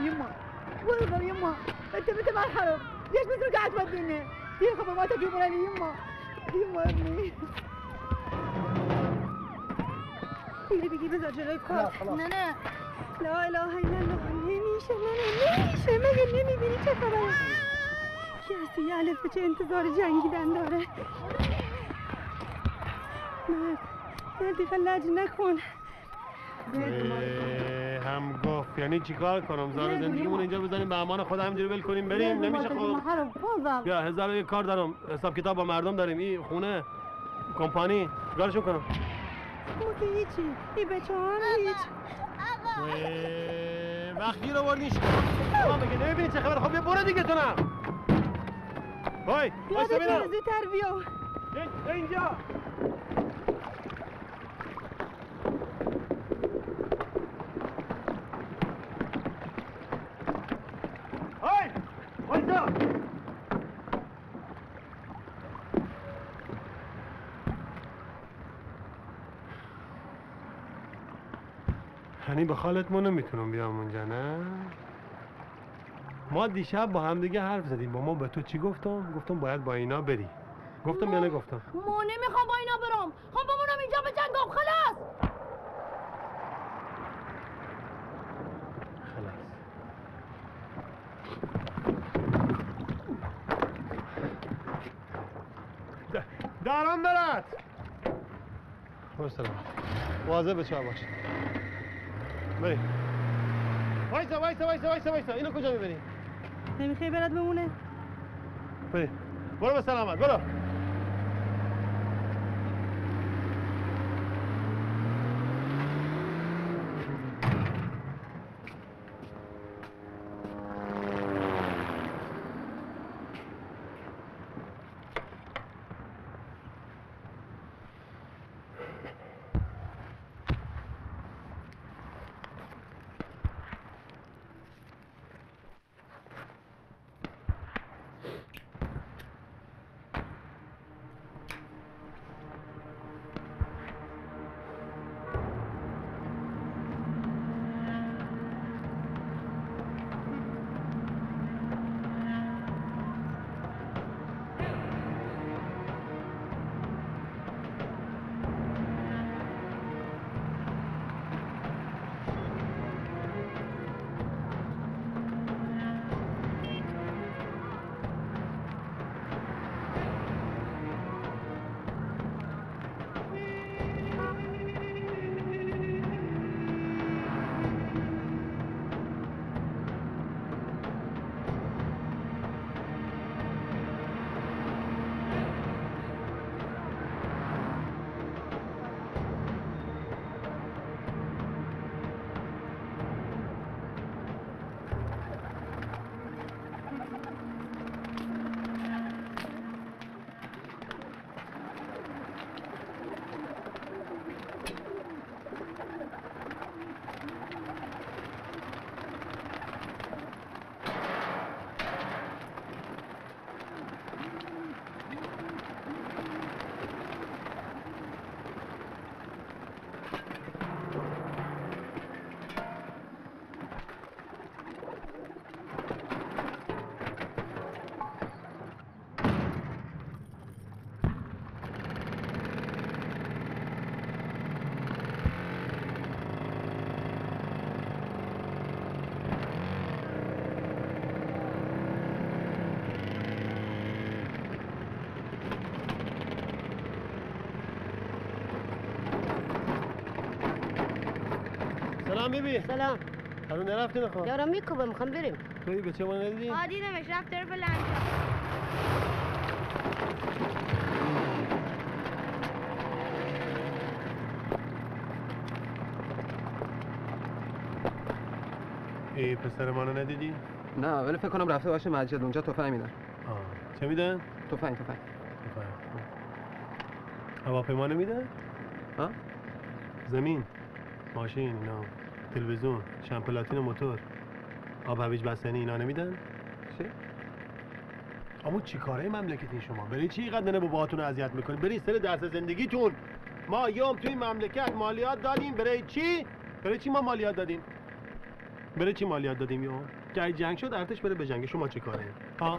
يما والله يما انت ما الحرب ليش مثل قاعد تودينا؟ يا خبر ما تجيبوا لي يما ابني اللي بيجيب الزجاج خلاص نانا لا اله الا الله نمیشه مگه نمیبینی چه خبره؟ کسی یه چه انتظار جنگیدن داره. مردی خلج نکن. هم گفت یعنی چیکار کنم؟ زار زندگیمون اینجا بزنیم به امان خدا همینجوری ول کنیم بریم؟ نمیشه خب. بیا 1001 کار دارم، حساب کتاب با مردم داریم، این خونه کمپانی چیکارشون کنم؟ که هیچی این بچه هم هیچ وقتی رو بردیش ما بگه نمیبینی چه خبر؟ خب بیا برو دیگه تو نه بایستا بینم زودتر بیا اینجا بایستا یعنی به خالت ما نمیتونم بیام اونجا نه؟ ما دیشب با هم دیگه حرف زدیم با ما به تو چی گفتم؟ گفتم باید با اینا بری گفتم یا نگفتم؟ ما نمیخوام با اینا برم خب بمونم اینجا به جنگم خلاص دارم برات باش سلام واضح به چه باش بری وایسا اینو کجا میبری؟ نمیخوای برات بمونه؟ بری برو به سلامت برو سلام بیبی سلام هنو نرفتی نخواه؟ دارم میکوبم میخوام بریم توی بچه ما ندیدی؟ دیدمش رفت طرف لنجا ای پسر منو ندیدی؟ نه ولی فکر کنم رفته باشه مسجد اونجا تفنگ میدن چه میدن؟ تفنگ هواپیما نمیدن؟ ها؟ زمین ماشین اینا تلویزیون شمپلاتین موتور آب هویج بستنی اینا نمیدن؟ چی؟ اما چی کاره مملکتین شما؟ برای چی اینقدر ننه باباهاتون رو اذیت میکنید؟ برای سر درس زندگیتون ما یوم توی مملکت مالیات دادیم برای چی؟ برای چی ما مالیات دادیم؟ بره چی مالیات دادیم یا که اگه جنگ شد ارتش بره بجنگه. شما چی کاره اید؟ ها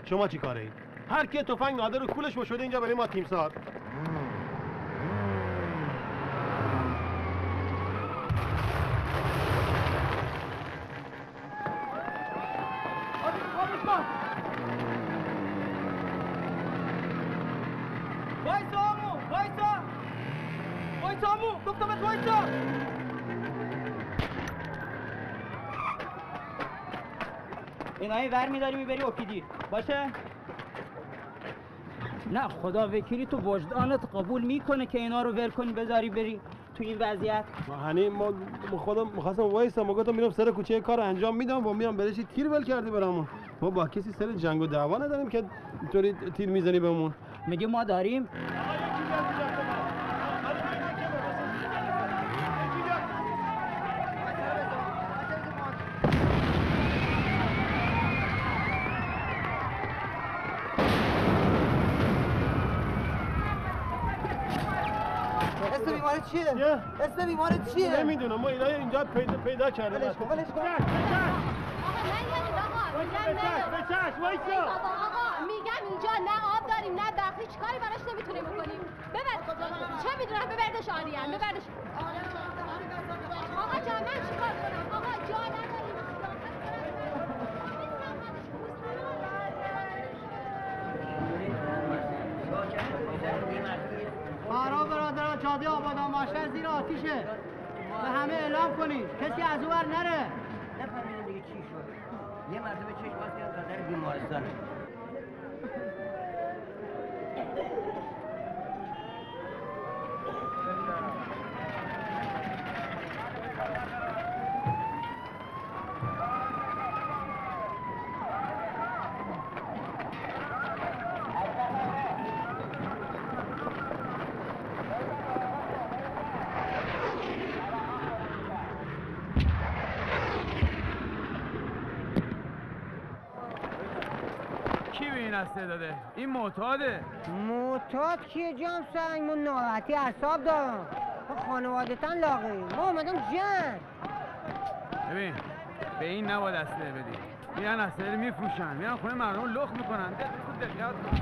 شما چی کاره اید؟ هر کی تفنگ نادر رو کولش شده اینجا برای ما تیمسار. وایسا عمو وایسا عمو گفتمت وایسا. اینایی ور میداری میبری اوکیدی باشه؟ نه خدا وکیلی تو وجدانت قبول میکنه که اینا رو ول کنی بذاری بری تو این وضعیت؟ هنی ما خودم می‌خواستم وایسا ما گفتم میرم سر کوچه کار انجام میدم با میام برای چی تیر ول کردی برامون. ما با کسی سر جنگ و دعوا نداریم که اینطوری تیر میزنی بهمون. میگه ما داریم. اسم بیمارت چیه؟ اسم بیمارت چیه؟ نمیدونم ما اینجا پیدا کردیم. ولش کن ولش کن. آقا میگم اینجا نه آب داریم نه برق هیچ کاری براش نمیتونیم بکنیم. ببر چه میدونم ببردش آریان ببردش. آقا جان من چیکار کنم؟ آقا جا نداریم. فرا برادران جاده آبادان معاشر زیر آتیشه. به همه اعلام کنید کسی از اون ور نره. نفهمیدم دیگه چی شد. یه مرتبه چشم باز کردم قدر بیمارستانه. کی به این هسته داده؟ این معتاده. معتاد کیه جام سنگ؟ من ناراحتی اعصاب دارم. خانوادتاً لاغری. ما اومدم جنگ. ببین به این نباید اسلحه بدی. میرن اسلحه رو میفروشن میرن خونه مردم لخ میکنن. دقت کن.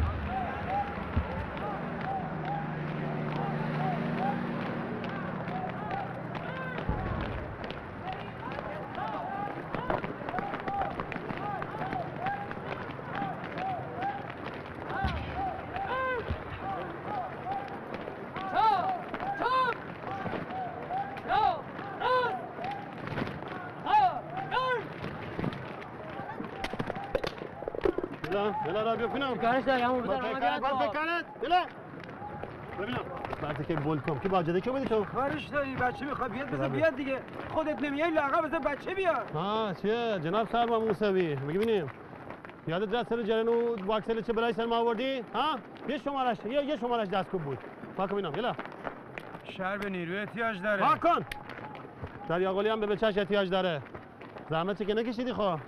بلا را بکنم کارش داری همون بذار بلا ببینم بعد که بول کم کی باجده که بودی تو؟ کارش داری بچه میخواد بیاد بذار بیاد دیگه. خودت نمیای لاغا بذار بچه بیاد. ها چیه جناب سرما موسوی ببینیم یادت رفت سر جرن و واکسل چه برای سر ما آوردی؟ ها یه شمارش دستکوب بود. پاک ببینم یلا شهر به نیروی احتیاج داره. پاک کن دریا قلی هم به بچه‌ش احتیاج داره. زحمت چه که نکشیدی خب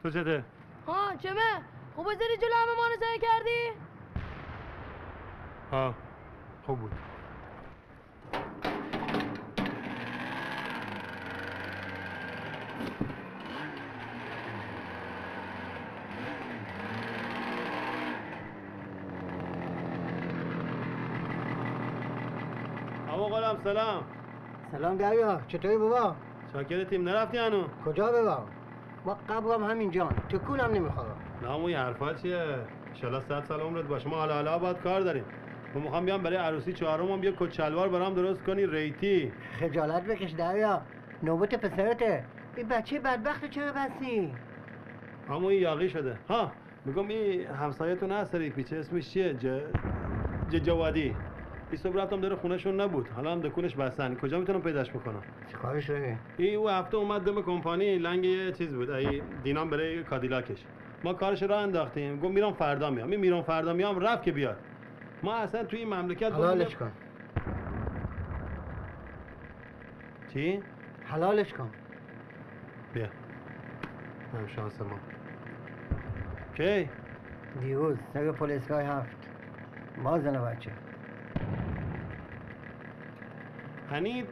تو چته؟ ها چمه؟ خوب بذاری جلو همه ما رو زنگ کردی؟ ها خوب بود. آقا قلم سلام. سلام دریا چطوری بابا؟ شاکرتیم نرفتی هنو؟ کجا بابا؟ ما قبرم همینجا تکونم نمیخورم. نه اون یه حرفا چیه؟ انشالله 100 سال عمرت باشه. ما حالا باید کار داریم. ما میخوام بیام برای عروسی چهارمم بیا کت شلوار برام درست کنی ریتی. خجالت بکش دریا نوبت پسرته. این بچه بدبخت چرا بسی؟ اما این یاقی شده. ها میگم این همسایتون هست سری پیچه اسمش چیه؟ جوادی. این صبح رفتم داره خونهشون نبود. حالا هم دکونش بستن. کجا میتونم پیداش بکنم؟ چیکارش داری؟ این او هفته اومد دم کمپانی لنگ یه چیز بود. ای دینام برای کادیلاکش. ما کارش را انداختیم گفت میرم فردا میام میرم فردا میام رفت که بیاد ما اصلا توی این مملکت حلالش کن چی؟ حلالش کن بیا هم شانس ما کی؟ دیروز سر پلیسگاه 7 باز زن بچه یعنی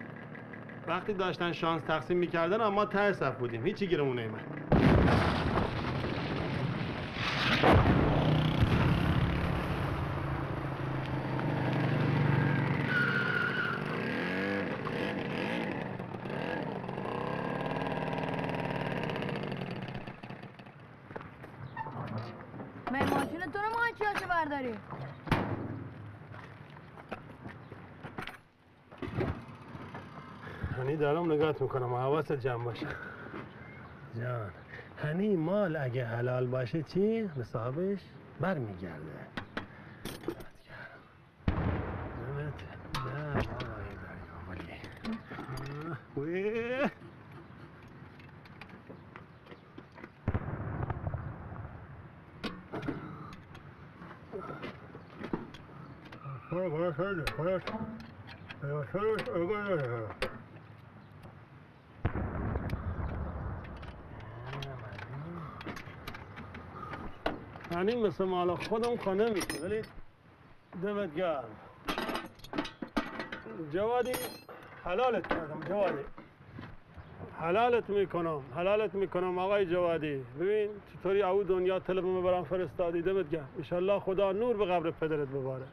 وقتی داشتن شانس تقسیم میکردن اما ته صف بودیم هیچی گیرمون نیومد ماشین تو رو ما چیاشو برداری هنی دارم نگاهت میکنم حواست جمع باشه جان هنی مال اگه حلال باشه چی؟ به صاحبش برمیگرده یعنی مثل مال خودم خانه میشه ولی دمت گرم جوادی حلالت کردم جوادی حلالت میکنم آقای جوادی ببین چطوری او دنیا طلب برام فرستادی دمت گرم انشالله خدا نور به قبر پدرت بباره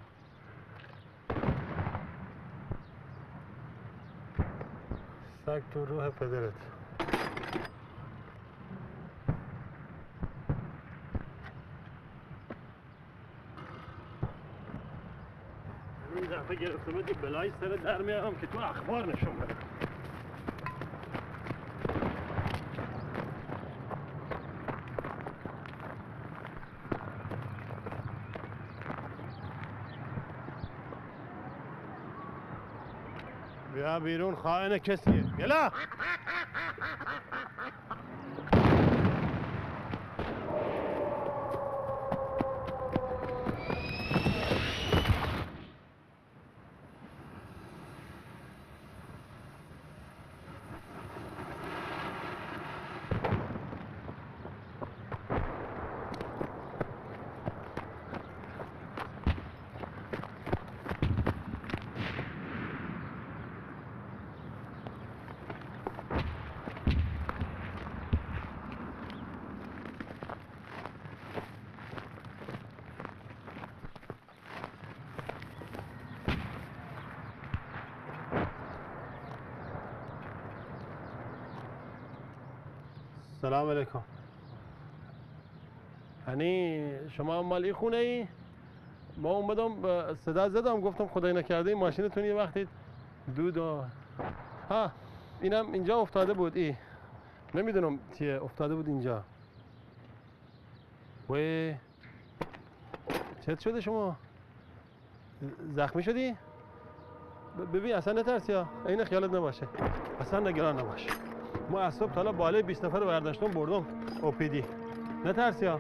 سگ تو روح پدرت این دفعه گرفتم که بلای سر در میارم که تو اخبار نشون بدم بیا بیرون خائن کسیه یلا سلام علیکم یعنی شما مال این خونه ای؟ ما اومدم صدا زدم گفتم خدای نکرده این ماشینتون یه وقتی دود و ها اینم اینجا افتاده بود نمیدونم چیه افتاده بود اینجا وی چت شده شما؟ زخمی شدی؟ ببین اصلا نترسی ها این خیالت نباشه اصلا نگران نباش ما از صبح تا حالا بالای 20 نفر برداشتم بردم اوپیدی نترسی ها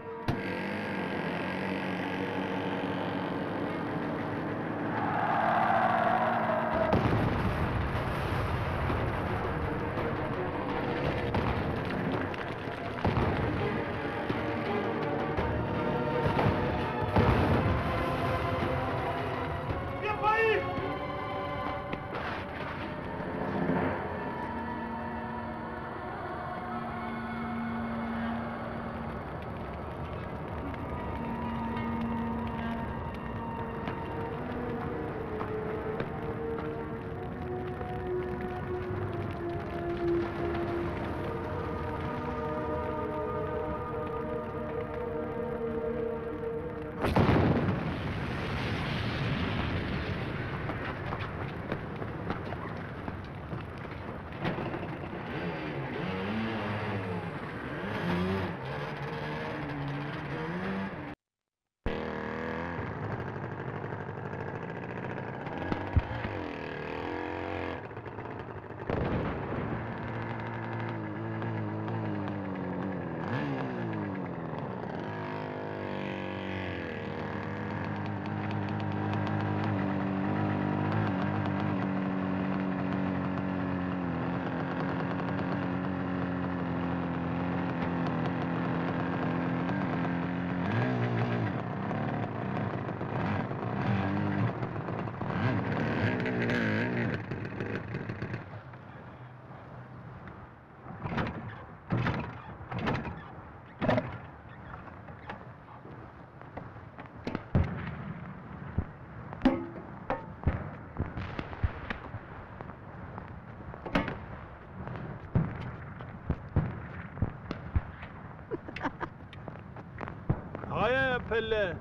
روی پله.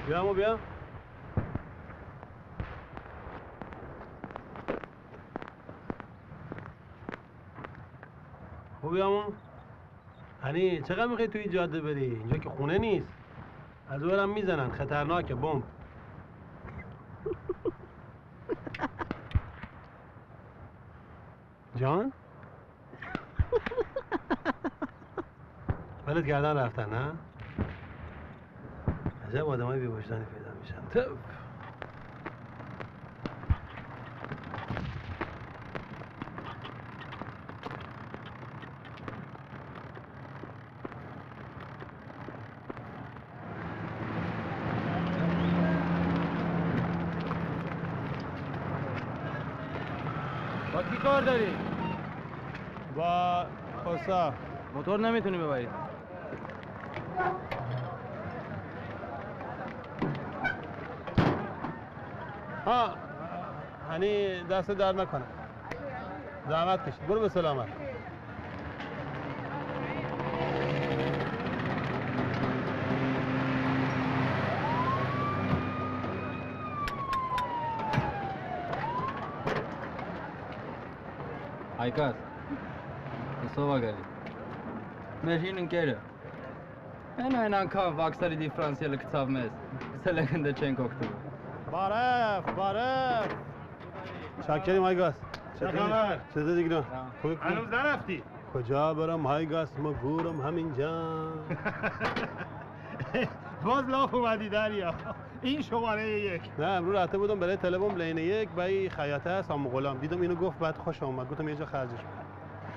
بیا امو بیا. خوبی امو؟ هنی چقدر میخوای توی جاده بری؟ اینجا که خونه نیست. از اورم میزنن، خطرناکه، بمب. جان؟ ولت کردن رفتن نه؟ عجب آدمای بی‌وجدانی پیدا میشن. تف. با کی کار داری؟ با خسا. موتور نمیتونی ببری. ها هنی دست در نکنه. زحمت کشید. برو به سلامت. Aykas, Kosova geldi. Mecinin geri. Hemen kan vaksali diferansiyeli kitabımız. Selekinde çen koktu. بارف شاکریم هایگاس. چه خبر؟ چطور دیگران؟ هنوز نرفتی؟ کجا برم هایگاس؟ ما گورم همینجا. باز لاف اومدی دریا. این شماره 1. نه امروز رفته بودم برای تلفن لین 1 با این خیاطه هست هم غلام. دیدم اینو گفت بعد خوش اومد. گفتم یه جا خرجش کنم.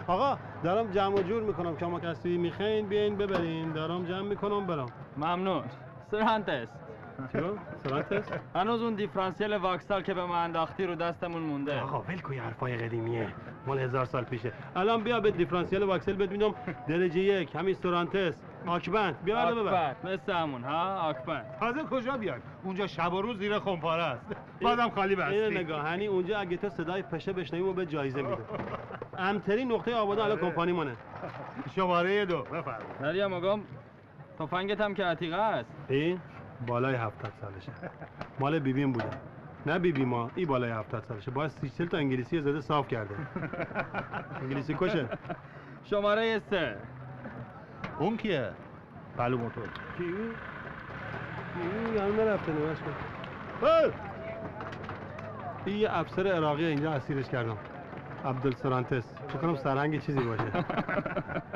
آقا دارم جمع و جور میکنم. شما کسی میخواین بیاین ببرین. دارم جمع میکنم برام. ممنون. سرهنتس. چیو؟ سرانتس؟ هنوز اون دیفرانسیل واکسال که به ما انداختی رو دستمون مونده. آقا ول کوی حرفای قدیمیه. مال 1000 سال پیشه. الان بیا به دیفرانسیل واکسل بهت میدم. درجه 1 همین سرانتس. آکبند بیا برده ببر. آکبند مثل همون ها آکبند. تازه کجا بیاد؟ اونجا شب و روز زیر خمپاره است. بازم خالی بستی. اینو نگاه هنی اونجا اگه تو صدای پشه بشنوی و به جایزه میده. امترین نقطه آبادان الان کمپانی منه. شماره 2 بفرمایید. دریا مگم تفنگت هم که عتیقه است. این بالای 70 سالشه. مال بیبیم بوده. نه بیبی ما این بالای 70 سالشه. باید 30 تا انگلیسی زده صاف کرده. انگلیسی کشه. شماره 3. اون کیه؟ بلو موتور. کیو؟ یعنی نرفته نماش کن. این یه افسر عراقی اینجا اسیرش کردم. عبدالسرانتس. فکر کنم سرهنگ چیزی باشه.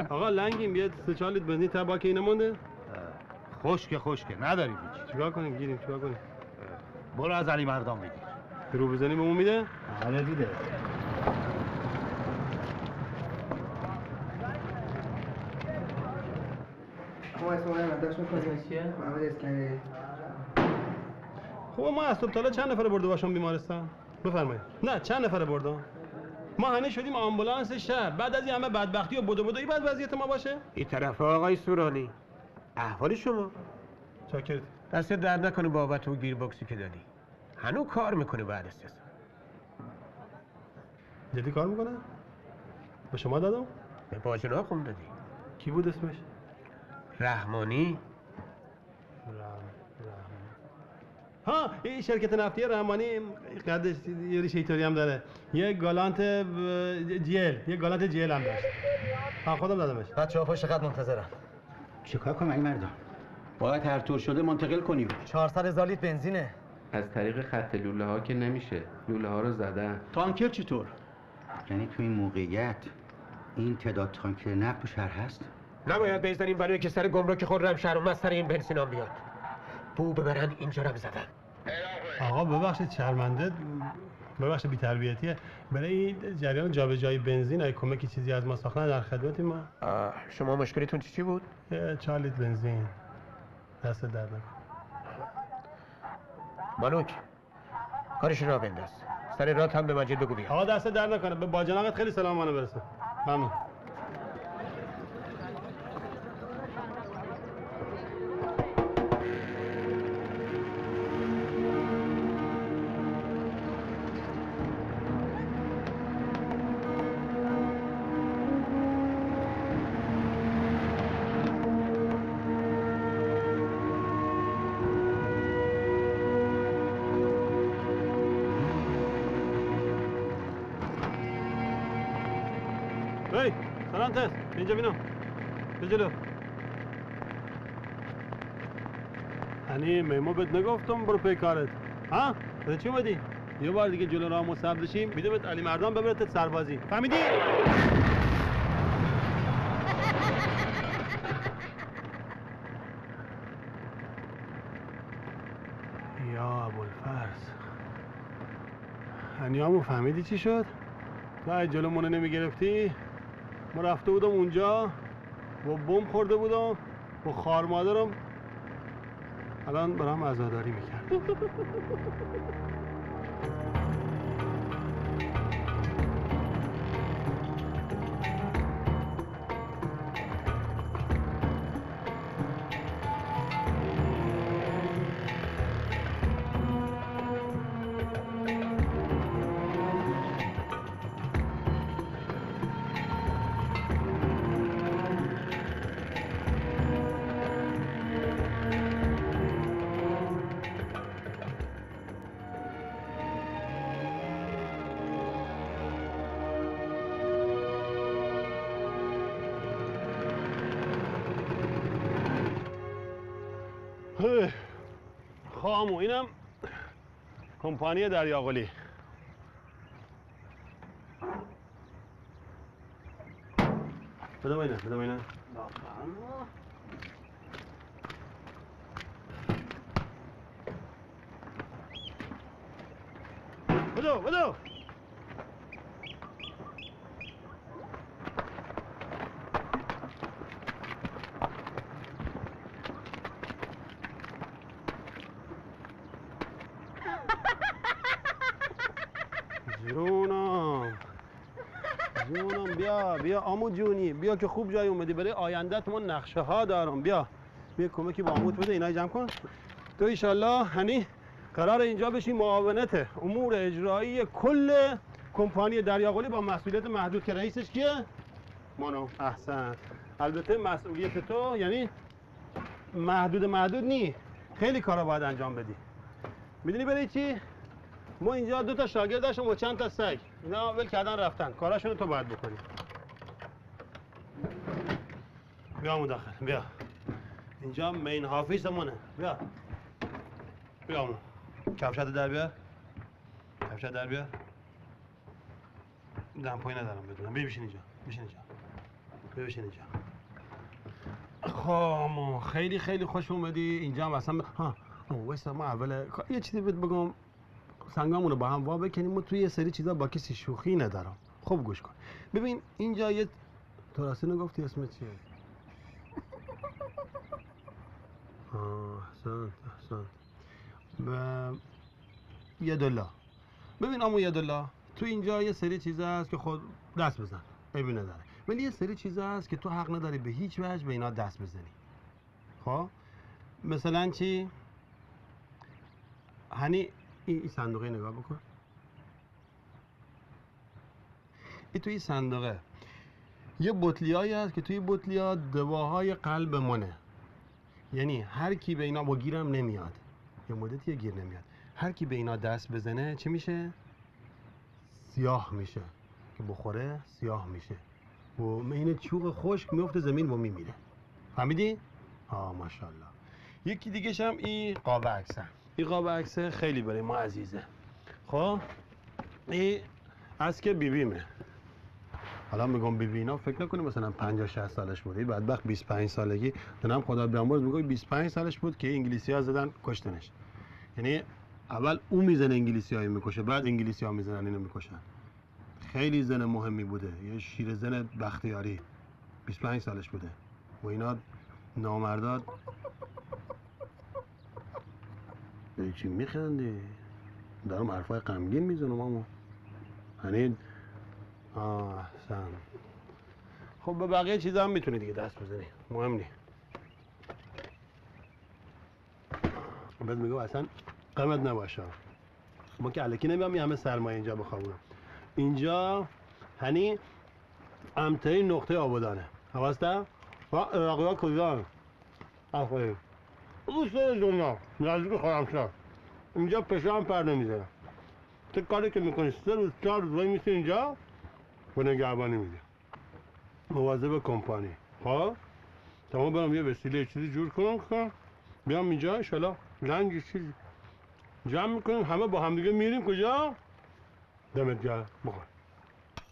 آقا لنگیم بیاد 3-4 لیتر بنزین تا باکی نمونده. خشکه نداریم هیچ. چیکار کنیم گیریم چیکار کنیم؟ برو از علی مردان بگیر. درو بزنی به اون میده؟ آره دیده. ما اسم ما یادداشت می‌کنیم. چیه؟ محمد اسکندری. خب ما از صبح تا حالا چند نفر برده باشم بیمارستان؟ بفرمایید. نه چند نفر برده؟ ما هنه شدیم آمبولانس شهر. بعد از این همه بدبختی و بدوی بعد وضعیت ما باشه؟ این طرف آقای سورانی. احوال شما؟ چاکرت. دست درد نکنه بابت اون گیر باکسی که دادی. هنوز کار میکنه بعد از 3 سال. جدی کار میکنه؟ به شما دادم؟ به باجنا خون دادی. کی بود اسمش؟ رحمانی. ها این شرکت نفتی رحمانی قدش یه ریشه ایتالی هم داره. یه گالانت جیل هم داشت. ها خودم دادمش. بچه‌ها پشت خط منتظرم. چیکار کنم این مردم؟ باید هر طور شده منتقل کنیم. 400,000 لیتر بنزینه. از طریق خط لوله ها که نمیشه. لوله ها رو زدن. تانکر چطور؟ یعنی تو این موقعیت این تعداد تانکر نفت تو شهر هست؟ نباید بزنیم برای که سر گمرک خرم شهر سر این بنزینام بیاد. بو ببرن اینجا رو بزدن. آقا ببخشید شرمنده ببخشید بی‌تربیتیه. برای این جریان جابجایی بنزین اگه کمکی چیزی از ما ساختن در خدمت ما. شما مشکلتون چی بود؟ 4 لیتر بنزین. دست درد نکن. مالوک کارش را بنداز. سر رات هم به مجید بگو بیاد. آقا دست درد نکنه. به باجناقت خیلی سلام منو برسه. ممنون. پرانتز اینجا بینم به جلو. هنی میمو بهت نگفتم برو پی کارت ها؟ برای چی اومدی؟ یه بار دیگه جلو راه مصب بشیم میده بهت علی مردان ببرتت سربازی فهمیدی؟ یا ابوالفرز هنیامو فهمیدی چی شد؟ تو از جلو منو نمیگرفتی؟ ما رفته بودم اونجا با بمب خورده بودم با خار مادرم الان برام عزاداری میکرد. خامو اینم کمپانی دریاقلی. بده اینه بده اینه. بدو جونم بیا عمو جونی بیا که خوب جای اومدی برای آیندت ما نقشه ها دارم. بیا کمکی با عموت بده اینا جمع کن. تو ایشالله هنی قرار اینجا بشی معاونت امور اجرایی کل کمپانی دریاقلی با مسئولیت محدود که رئیسش کیه؟ منو. احسن. البته مسئولیت تو یعنی محدود نی، خیلی کارا باید انجام بدی. میدونی برای چی؟ ما اینجا 2 تا شاگرد داشتم و چند تا سگ. اینا ول کردن رفتن. کاراشونو تو باید بکنی. بیا داخل بیا. اینجا مین حافظمونه. بیا کفشت در بیار. دمپایی ندارم بدونم. بشین اینجا. بشین اینجا. خب خیلی خوش اومدی اینجا هم اصلا واسه ما اول یه چیزی بهت بگم. سنگامونو با هم وا بکنیم و توی یه سری چیزا با کسی شوخی ندارم. خوب گوش کن. ببین اینجا یه تراسی نگفتی اسمت چیه؟ احسن. یدالله. ببین عمو یدالله تو اینجا یه سری چیزا هست که خود دست بزن. عیبی نداره. ولی یه سری چیزا هست که تو حق نداری به هیچ وجه به اینا دست بزنی. خب مثلا چی؟ هنی این صندوقه نگاه بکن. این توی صندوقه یه بطلیایی هست که توی بطلیا دواهای قلب منه. یعنی هر کی به اینا با گیرم نمیاد. یه مدتی گیر نمیاد. هر کی به اینا دست بزنه چی میشه؟ سیاه میشه. که بخوره سیاه میشه. و این چوق خشک میفته زمین و میمیره. فهمیدی؟ ماشاءالله. یکی دیگه هم این قاب عکسه. این قاب عکسه خیلی برای ما عزیزه. خب این از که بیبیمه. حالا میگم بیبی اینا فکر نکنیم مثلا 50-60 سالش بود. این بدبخت 25 سالگی دونم خدا بیامرز میگه 25 سالش بود که انگلیسی‌ها زدن کشتنش. یعنی اول اون میزنه انگلیسی‌ها میکشه بعد انگلیسی‌ها میزنن اینو میکشن. خیلی زن مهمی بوده. یه شیر زن بختیاری. 25 سالش بوده. و اینا نامرداد به چی میخندی؟ دارم حرفای غمگین میزنم اما هنین احسن. خب به بقیه چیزا هم میتونی دیگه دست بزنی. مهم نی. بعد میگم اصلا غمت نباشه. ما که الکی نمیام همه سرمایه اینجا بخوابونم. اینجا هنی امترین نقطه آبادانه. حواسته؟ و عراقی ها کجا؟ آفرین. روز دنیا نزدیک خرمشهر. اینجا پشه هم پر نمیزنه. تو کاری که میکنی 3 روز 4 روز وای میسی اینجا و نگهبانی میده. مواظب کمپانی ها تمام برم یه وسیله چیزی جور کنم بیام اینجا انشالله لنگ چیزی جمع میکنیم همه با همدیگه میریم کجا؟ دمت گرم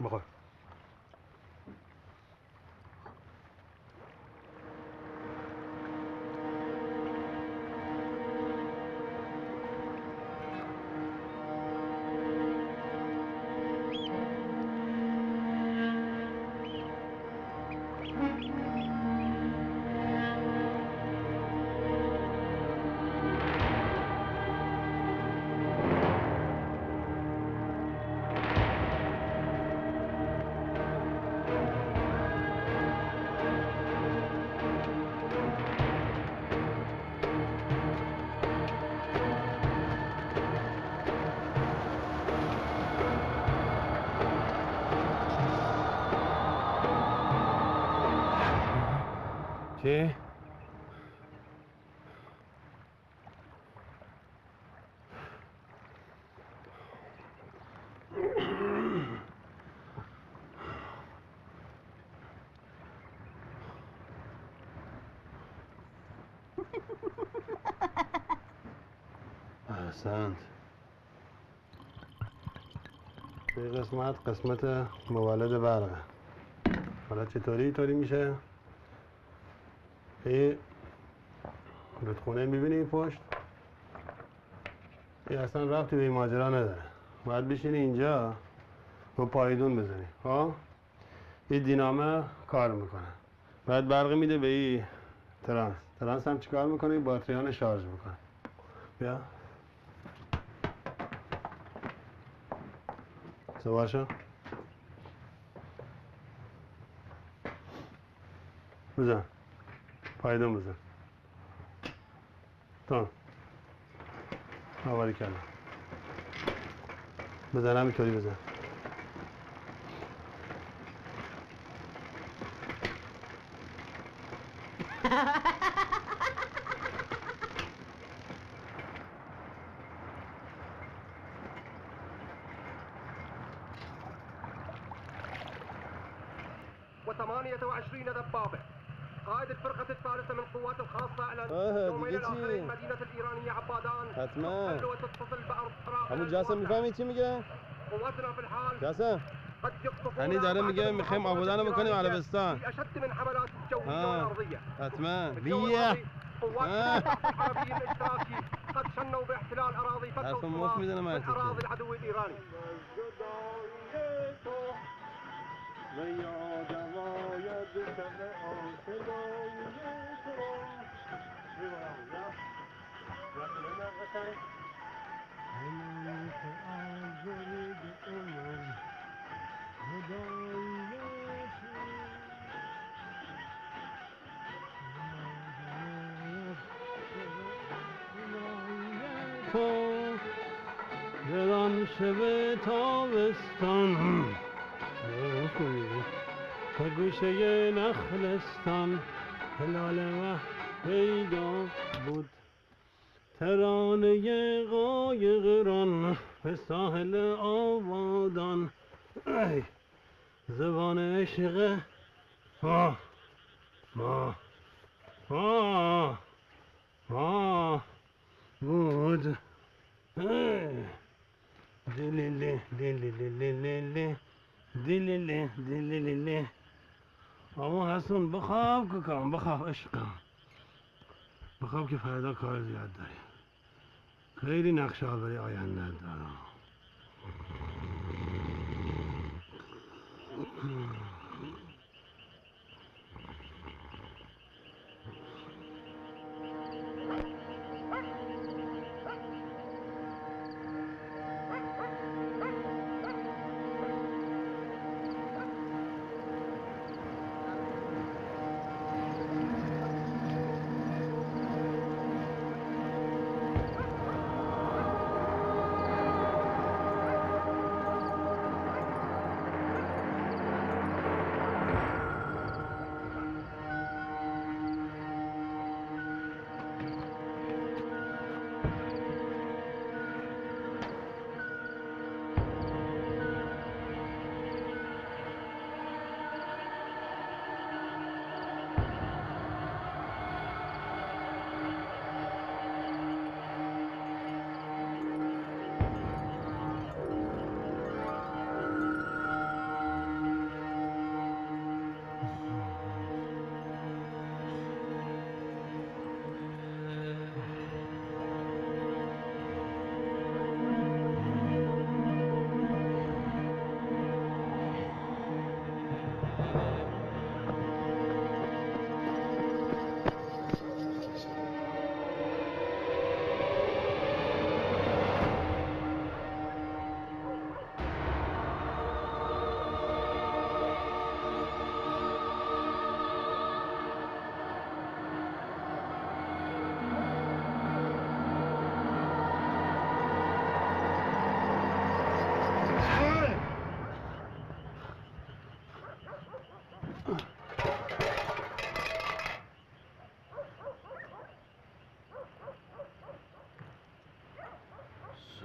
بخور چی؟ احسنت این قسمت مولد برقه حالا چطوری میشه؟ این رودخونه میبینی این پشت؟ این اصلا ربطی به این ماجرا نداره باید بشینی اینجا و پایدون بزنی ها؟ این دینامه کار میکنه باید برق میده به این ترانس هم چیکار میکنه؟ این باتریان شارژ میکنه بیا سوار شو بزن پایدون بزن تون آواری کردم بزن همینطوری بزن و28 دبابة قائد الفرقة الثالثة من القوات الخاصة أعلن يومين الآخرين مدينة الإيرانية عبادان حتما وتتصل بأرض همون جاسم میفهمی چی میگه؟ قواتنا في الحال جاسم قد يقصفون یعنی داره میگه میخوایم آبادان رو بکنیم علوستان أشد من حملات الجوية والأرضية حتما لیه قوات العربي الاشتراكي قد شنوا باحتلال أراضي فتح من أراضي العدو الإيراني جران شب تابستان به گوشه نخلستان هلال مه پیدا بود ترانه قایق ران به ساحل آبادان زبان عشق ما بود دلیله دلیله اما حسون بخواب ککم بخواب عشقم بخواب که فردا کار زیاد داری خیلی نقش آوری آینده دارم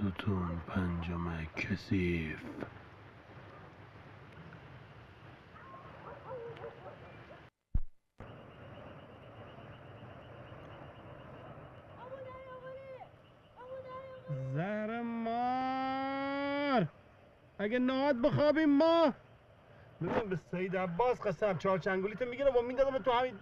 ستون پنجم کثیف. زهرمار اگه نهاد بخوابیم ما ببین به سید عباس قسم چهارچنگولیتو میگیره و میندازم تو همین.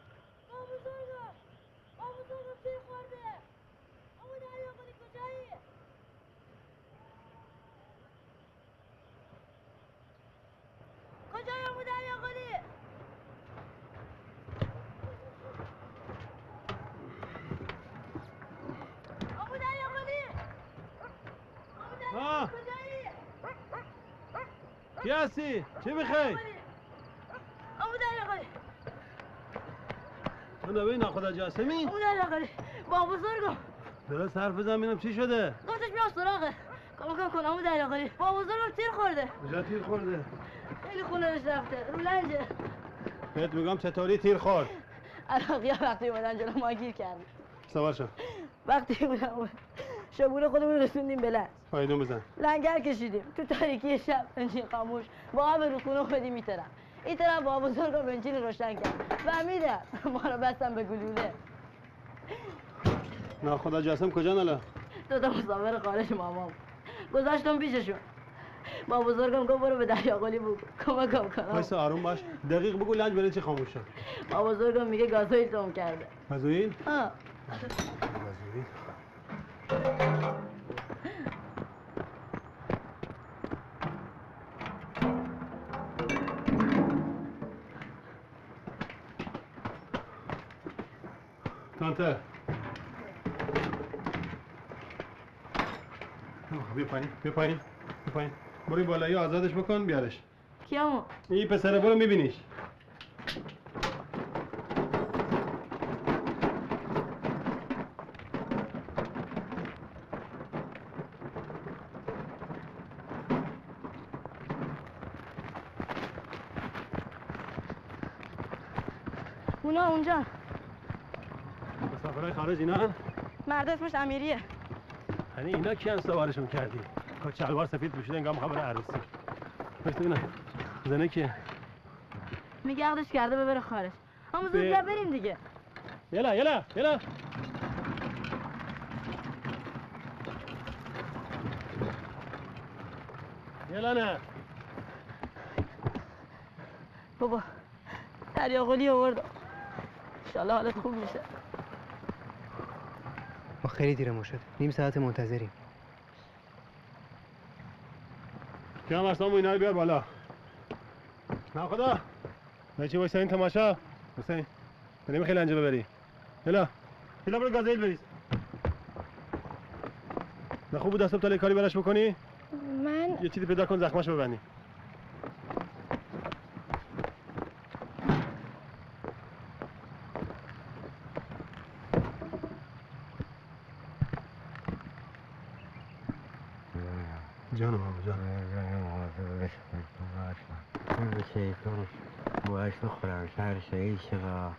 کی هستی؟ چی میخوای؟ امو دریاقلی من ببین ناخدا جاسمی؟ امو دریاقلی با بزرگم درست حرف بزن ببینم چی شده؟ گفتش میام سراغه کمکم کن امو دریاقلی با بزرگم تیر خورده. کجا تیر خورده؟ خیلی خونه‌اش رفته رو لنجه. بهت میگم چطوری تیر خورد؟ عراقی‌ها وقتی اومدن جلو ما گیر کردن. سوار شو. وقتی اومدن شبونه خودمون رسوندیم به لنج. پایدون بزن. لنگر کشیدیم تو تاریکی شب بنزین خاموش با آب رودخونه بدیم این طرف با بزرگم بنزین روشن کرد فهمیدم ما رو بستن به گلوله. ناخدا جاسم کجا نالا؟ دو تا مسافر خارج مامام گذاشتم پیششون با بزرگم گفت برو به دریاقلی بگو کمکم کنم. وایسا آروم باش دقیق بگو لنج برای چی خاموش شد؟ با بزرگم میگه گازوئیل تم کرده. گازوئیل؟ ها گازوئیل. تانته بیا پایین برو این بالایی آزادش بکن بیارش. کیامو؟ این پسره برو میبینیش. اونا اونجا مسافرهای خارج اینا هن؟ مرد اسمش امیریه. یعنی اینا کیان سوارشون کردی؟ که چلوار سفید پوشیده انگام خبر عروسی. بایستا ببینم زنه کیه؟ میگه عقدش کرده ببره خارج. اما زود بریم دیگه. یلا نه بابا دریاقلی آوردم انشالله حالت خوب میشه. ما خیلی دیرمون شد. نیم ساعت منتظریم. کیام ارسام و اینا رو بیار بالا. ناخدا بچه وایسا این تماشا. حسین نمیخوای لنجه ببری. یلا برو گازوئیل بریز. نه خوب بود دست تا کاری براش بکنی؟ من یه چیزی پیدا کن زخماشو ببندی. جانم بابا جان. باعث بخورم سر شهی چقا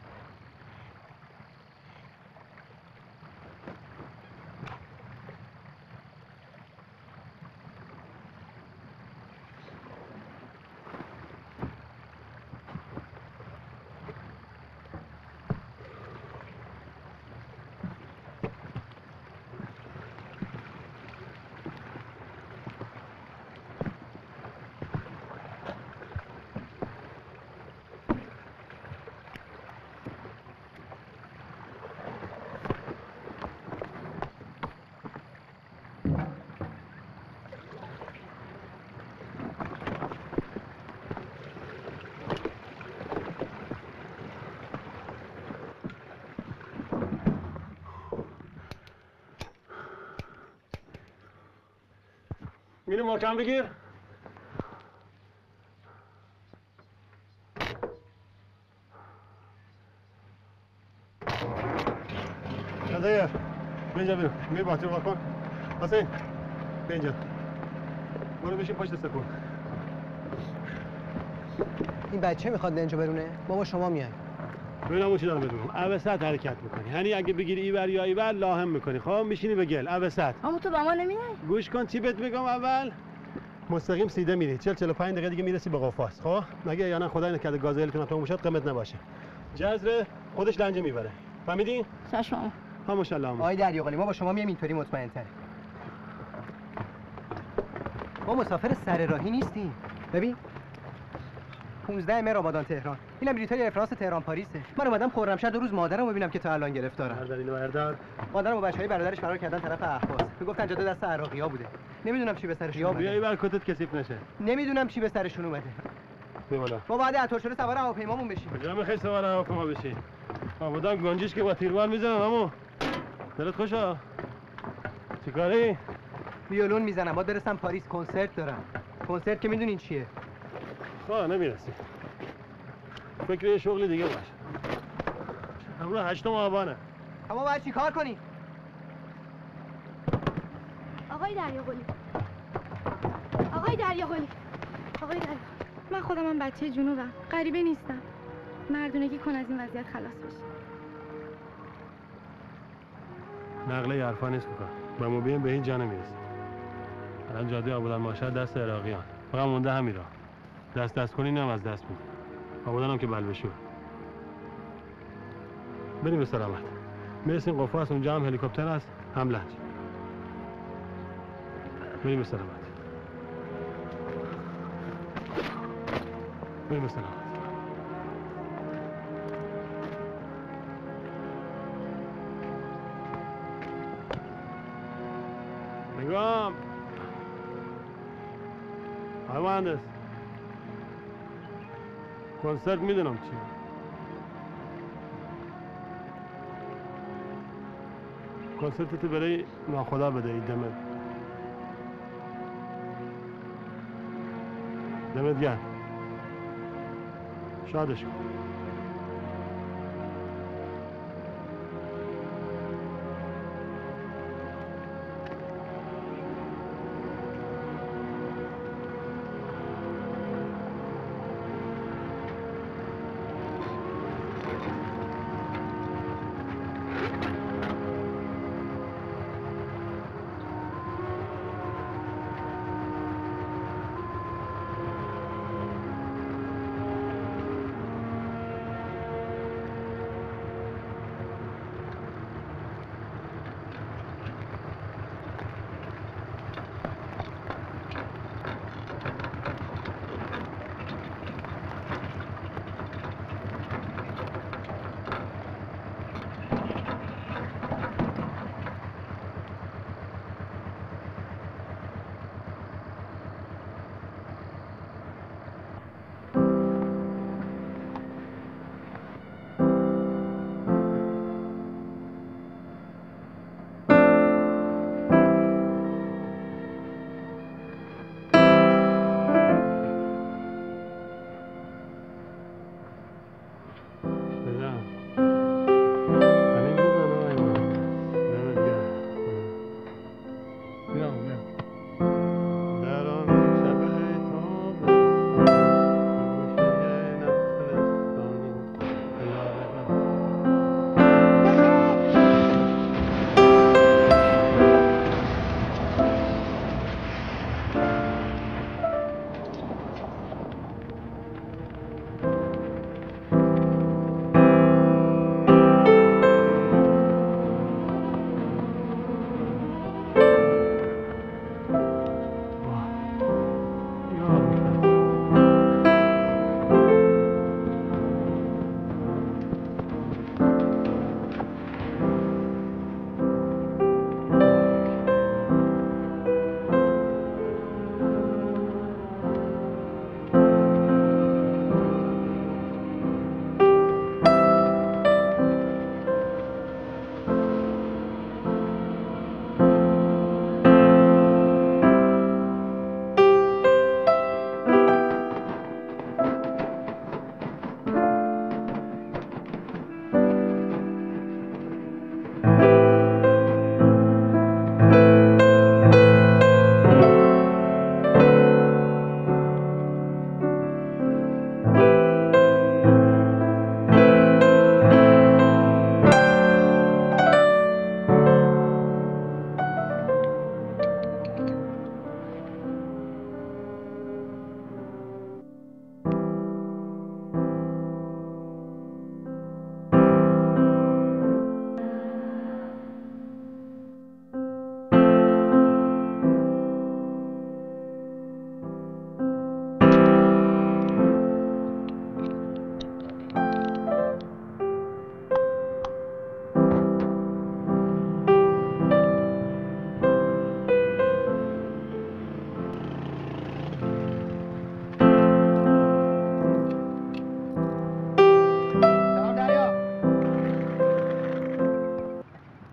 میری محکم بگیر. نظیر بینجا برو میر باطری رو کن. حسین بینجا برو بشین پشت سکون. این بچه میخواد لنجو برونه؟ ما با شما میایم. ببینم چی دارم بهت میگم. اوسط حرکت میکنی. یعنی اگه بگیری ایور یا ایور لاهم میکنی. خب میشینی به گل اوسط. اما تو با ما نمیای؟ گوش کن چی بهت میگم اول. مستقیم سیده میری. 45 دقیقه دیگه میرسی به قفاس. خب مگه یا نه خدای نکرده گازوئلتون تو موشات قیمت نباشه. جزر خودش لنجه میبره. فهمیدی؟ چشم. ها ماشاءالله. آقای دریاقلی ما با شما میام اینطوری مطمئن‌تر. ما مسافر سر راهی نیستیم. ببین 15 مهر آبادان تهران. اینم بلیطای رفرانس تهران پاریسه. من اومدم خرمشهر 2 روز مادرم ببینم که تا الان گرفتارم. بردار. مادرم و بچهای برادرش فرار کردن طرف اهواز. میگفتن جاده دست عراقی‌ها بوده. نمیدونم چی به سرشون اومده. بیای بر کتت کثیف نشه. نمیدونم چی به سرشون اومده. بیا بالا. ما بعد عطار شده سوار هواپیمامون بشیم. کجا می‌خوای سوار هواپیما بشی؟ آبادان گنجش که با تیربار میزنن عمو. دلت خوشا؟ چیکاری؟ ویولون میزنم. باید برسم پاریس کنسرت دارم. کنسرت که میدونین چیه؟ خب نمیرسی. فکر یه شغل دیگه باش. امروز 8 آبانه. اما باید چیکار کنی؟ آقای دریاقلی. آقای دریاقلی. آقای دریاقلی. من خودم هم بچه جنوبم. غریبه نیستم. مردونگی کن از این وضعیت خلاص بشی. نقله حرفا نیست بکن. با ما بیایم به هیچ جا نمیرسیم. الان جاده آبادان ماشهد دست عراقیان. فقط مونده همین راه. دست کنی نم از دست میده. آبادان هم که بلبشوه. بریم به سلامت. میرسیم قفاس اونجا هم هلیکوپتر هست. هم لنج. بریم به سلامت. بریم به سلامت. نگام. آقای مهندس. کنسرت میدونم چی. کنسرتت برای ناخدا بده دمت گرم. شادش کن.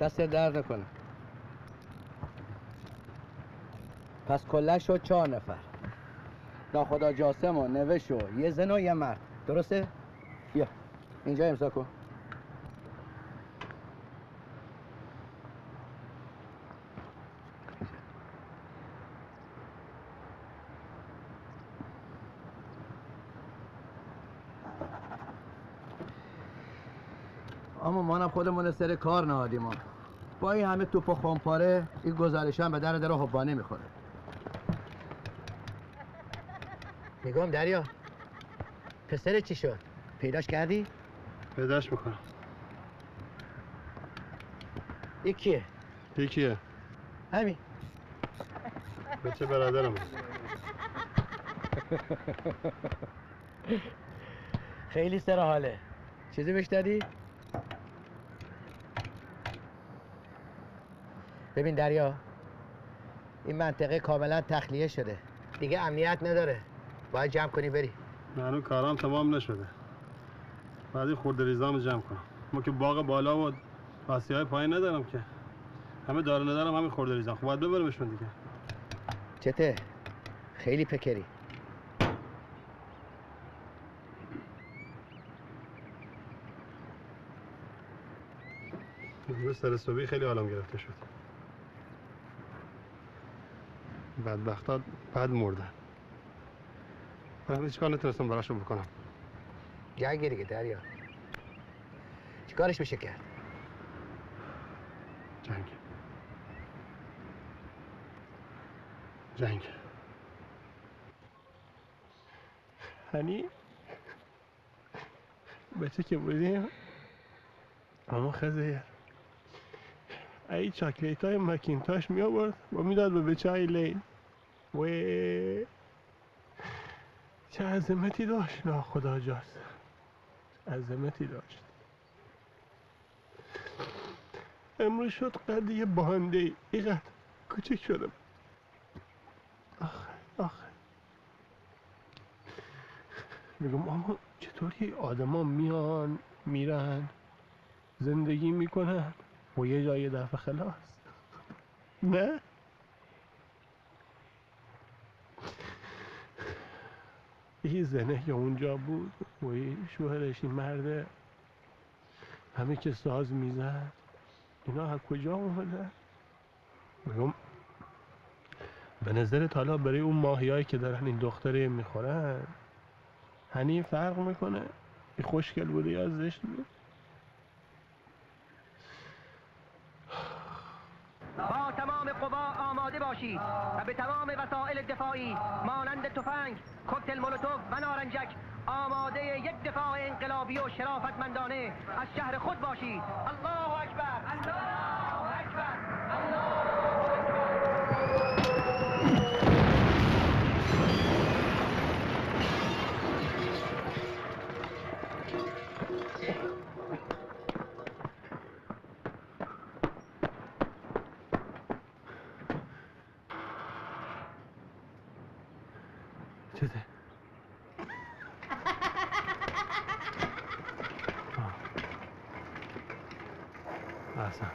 دست درد نکنه. پس کلش شد 4 نفر. ناخدا جاسم و نوش و یه زن و یه مرد. درسته؟ بیا اینجا امضا کن. اما ما هم خودمون سر کار نهادیم ما. با این همه توپ و خمپاره این گزارش هم به در حبانه میخوره. نگام دریا، پسر چی شد؟ پیداش کردی؟ پیداش میکنم. این کیه؟ کیه؟ همین. بچه برادرم. خیلی سر حاله. چیزی بهش دادی؟ ببین دریا، این منطقه کاملا تخلیه شده. دیگه امنیت نداره. باید جمع کنی بری. هنوز کارام تمام نشده. بعد خورده ریزام جمع کنم. ما که باغ بالا و آسیای پایین ندارم که. همه داره ندارم همین خورده ریزام. خب باید ببرمشون دیگه. چته؟ خیلی پکری. امروز سر صبحی خیلی حالم گرفته شد. بدبختا بد مردن. من هیچ کار نتونستم براشون بکنم. جنگی دیگه دریا. چیکارش میشه کرد؟ جنگ. هنی بچه که بودیم اما خزه ای چاکلیت های مکینتاش می آورد و میداد به بچه های لیل و چه عظمتی داشت. ناخدا جاست عظمتی داشت. امروز شد قد یه باهنده اینقدر کوچک شدم. آخه میگم اما چطوری آدما میان میرن زندگی میکنن و یه جای دفعه خلاص. نه یه زنه که اونجا بود و یه شوهرش این مرده همه که ساز میزد اینا از کجا اومدن؟ میگم به نظرت حالا برای اون ماهیایی که دارن این دختره میخورن هنی فرق میکنه این خوشگل بوده یا زشت بود؟ با تمام قوا آماده باشید و به تمام وسایل دفاعی مانند تفنگ، کوکتل مولوتوف و نارنجک آماده یک دفاع انقلابی و شرافتمندانه از شهر خود باشید. الله اکبر، الله اکبر، الله چته؟ احسن.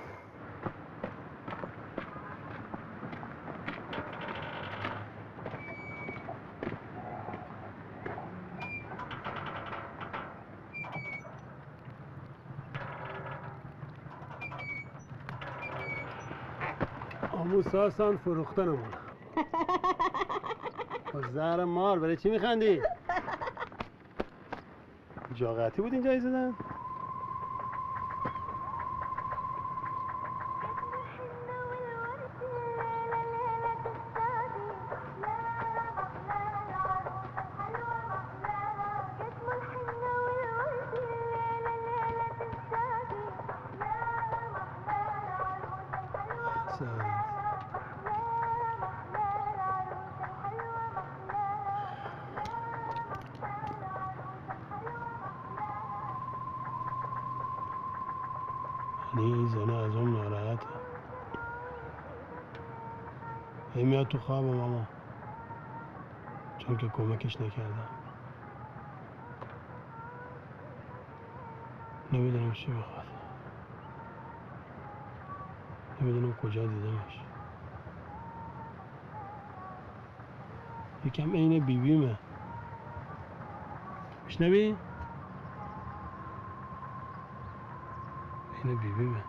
آموساسان فروختنمون. زهر مار برای چی میخندی؟ جا قطعی بود اینجایی زدن؟ این زنه از اون ناراحته. این میاد تو خواب ماما چون که کمکش نکردم. نمیدونم چی بخواد. نمیدونم کجا دیدمش. یکم عین بیبیمه. میشنوی؟ عین بیبیمه.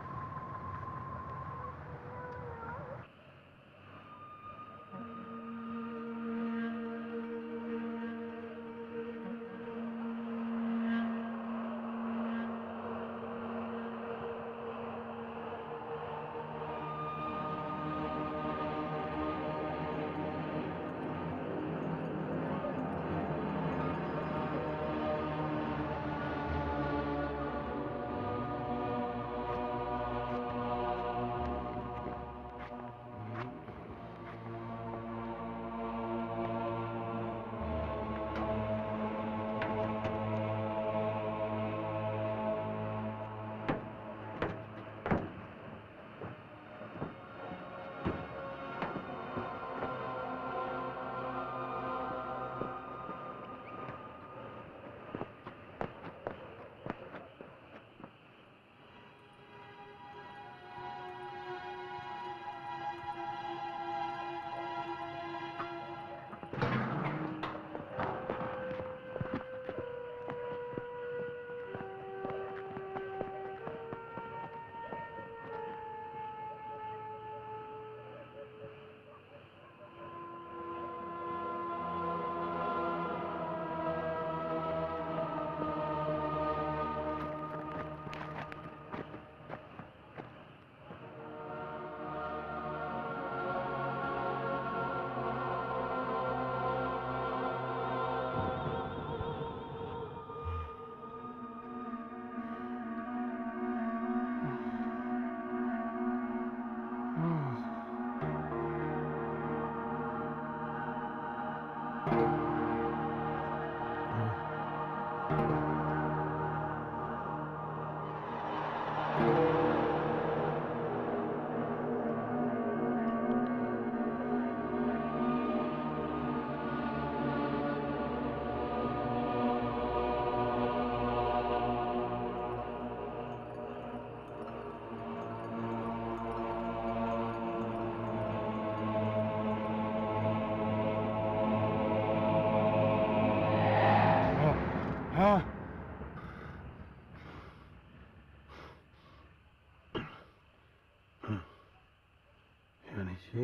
یعنی چی؟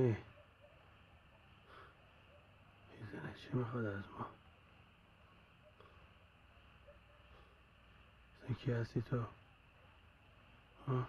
میزنه چی میخواد از ما؟ کی هستی تو؟ ها؟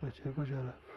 بچه کجا رفت؟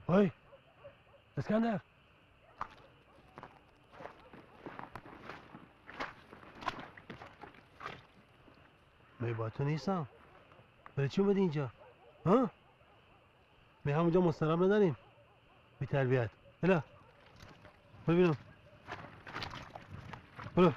وای اسکندر می با تو نیستم. برای چی اومدی اینجا؟ ها؟ می همونجا مستراب نداریم بی تربیت. الا ببینم برو.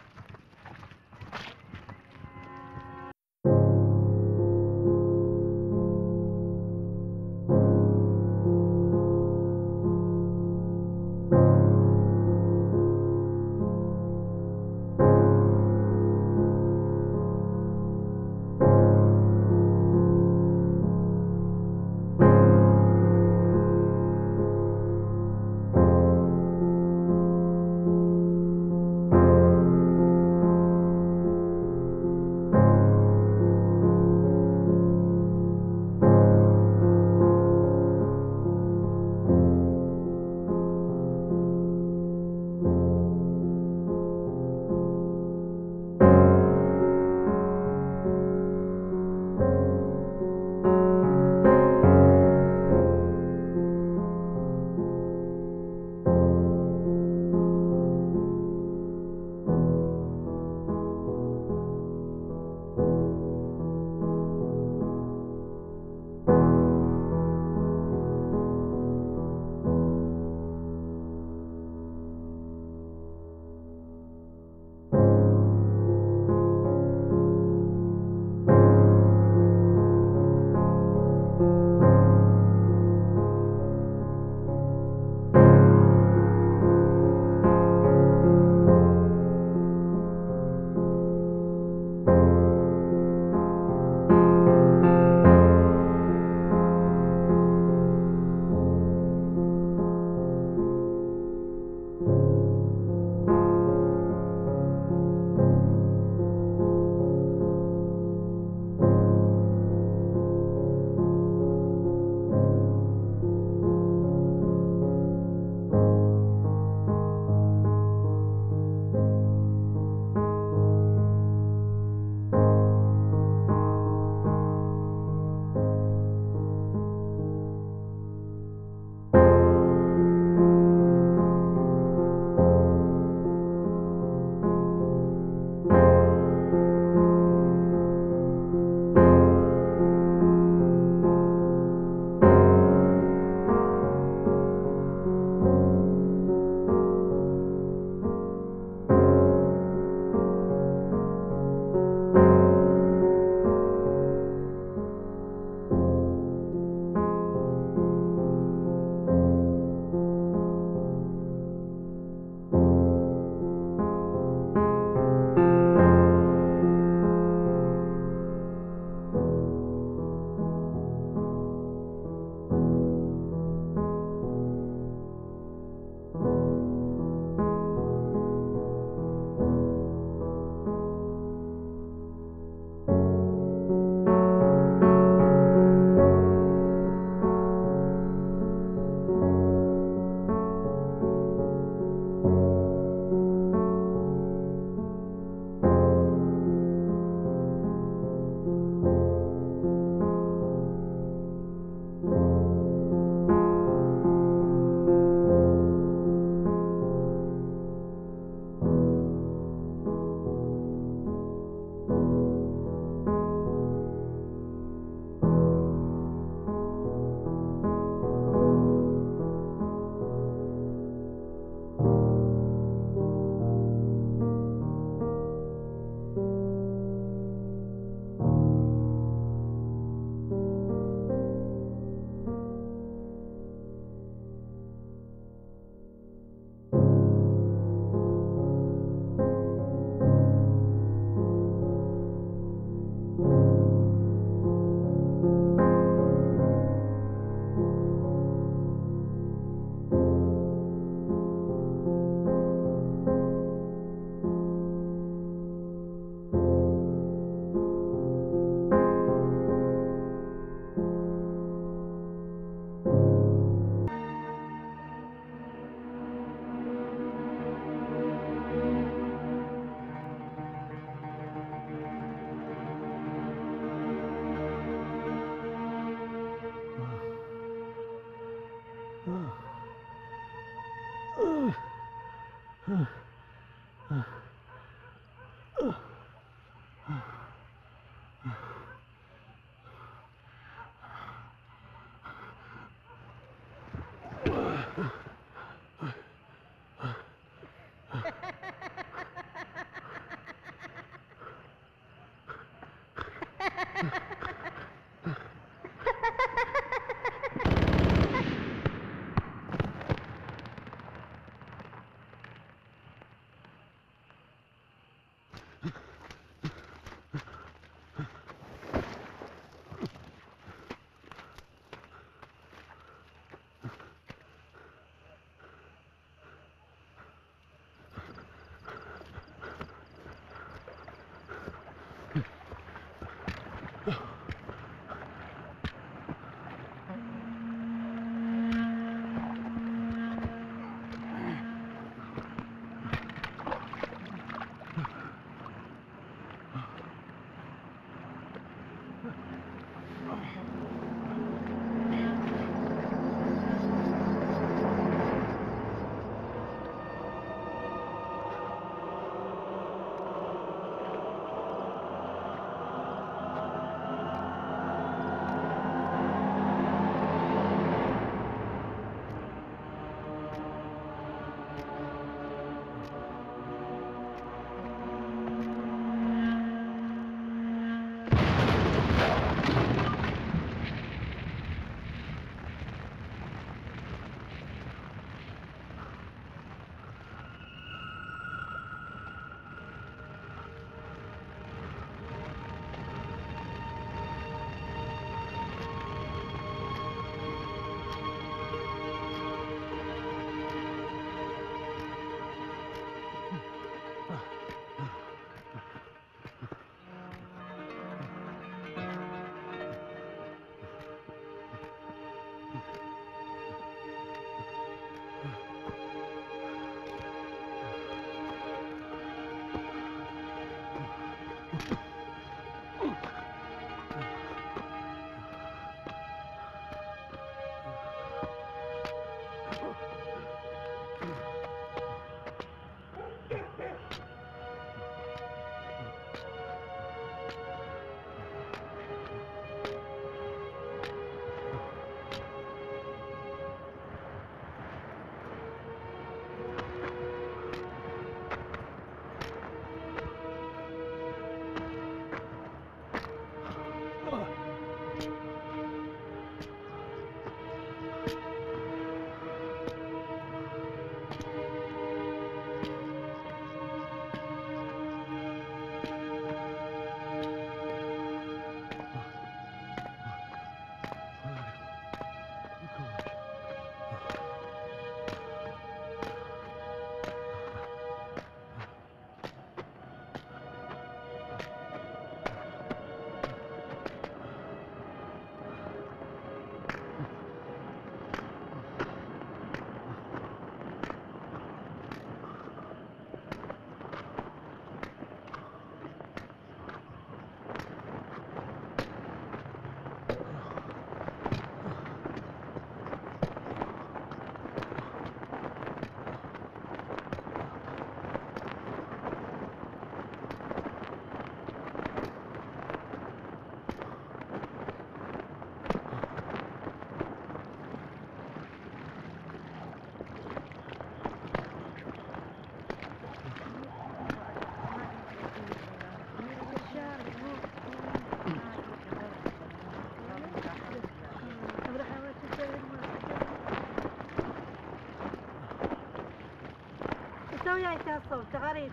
تسوي انت الصوت غريب.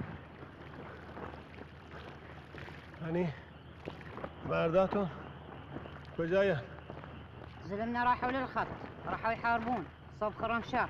يعني مرداتون کجاین؟ زلمنا راحوا للخط، راحوا يحاربون صوب خرمشاه.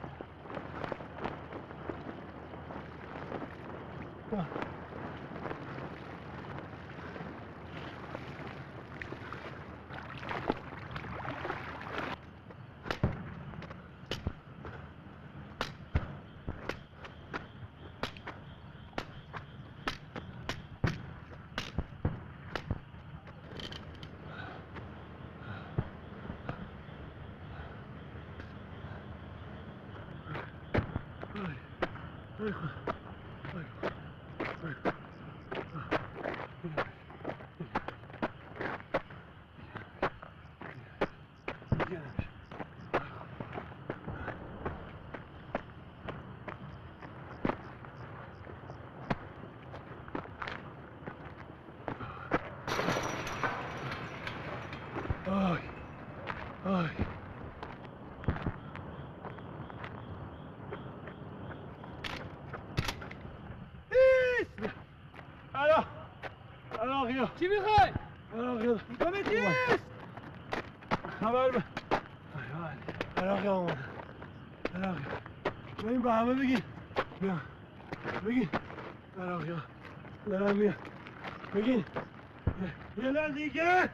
چی میخوای؟ میگم چیست؟ خبر به عراقی آمده عراقی این به همه بگین بیا بگین عراقی ها دارم بیا بگین یه لحظه دیگه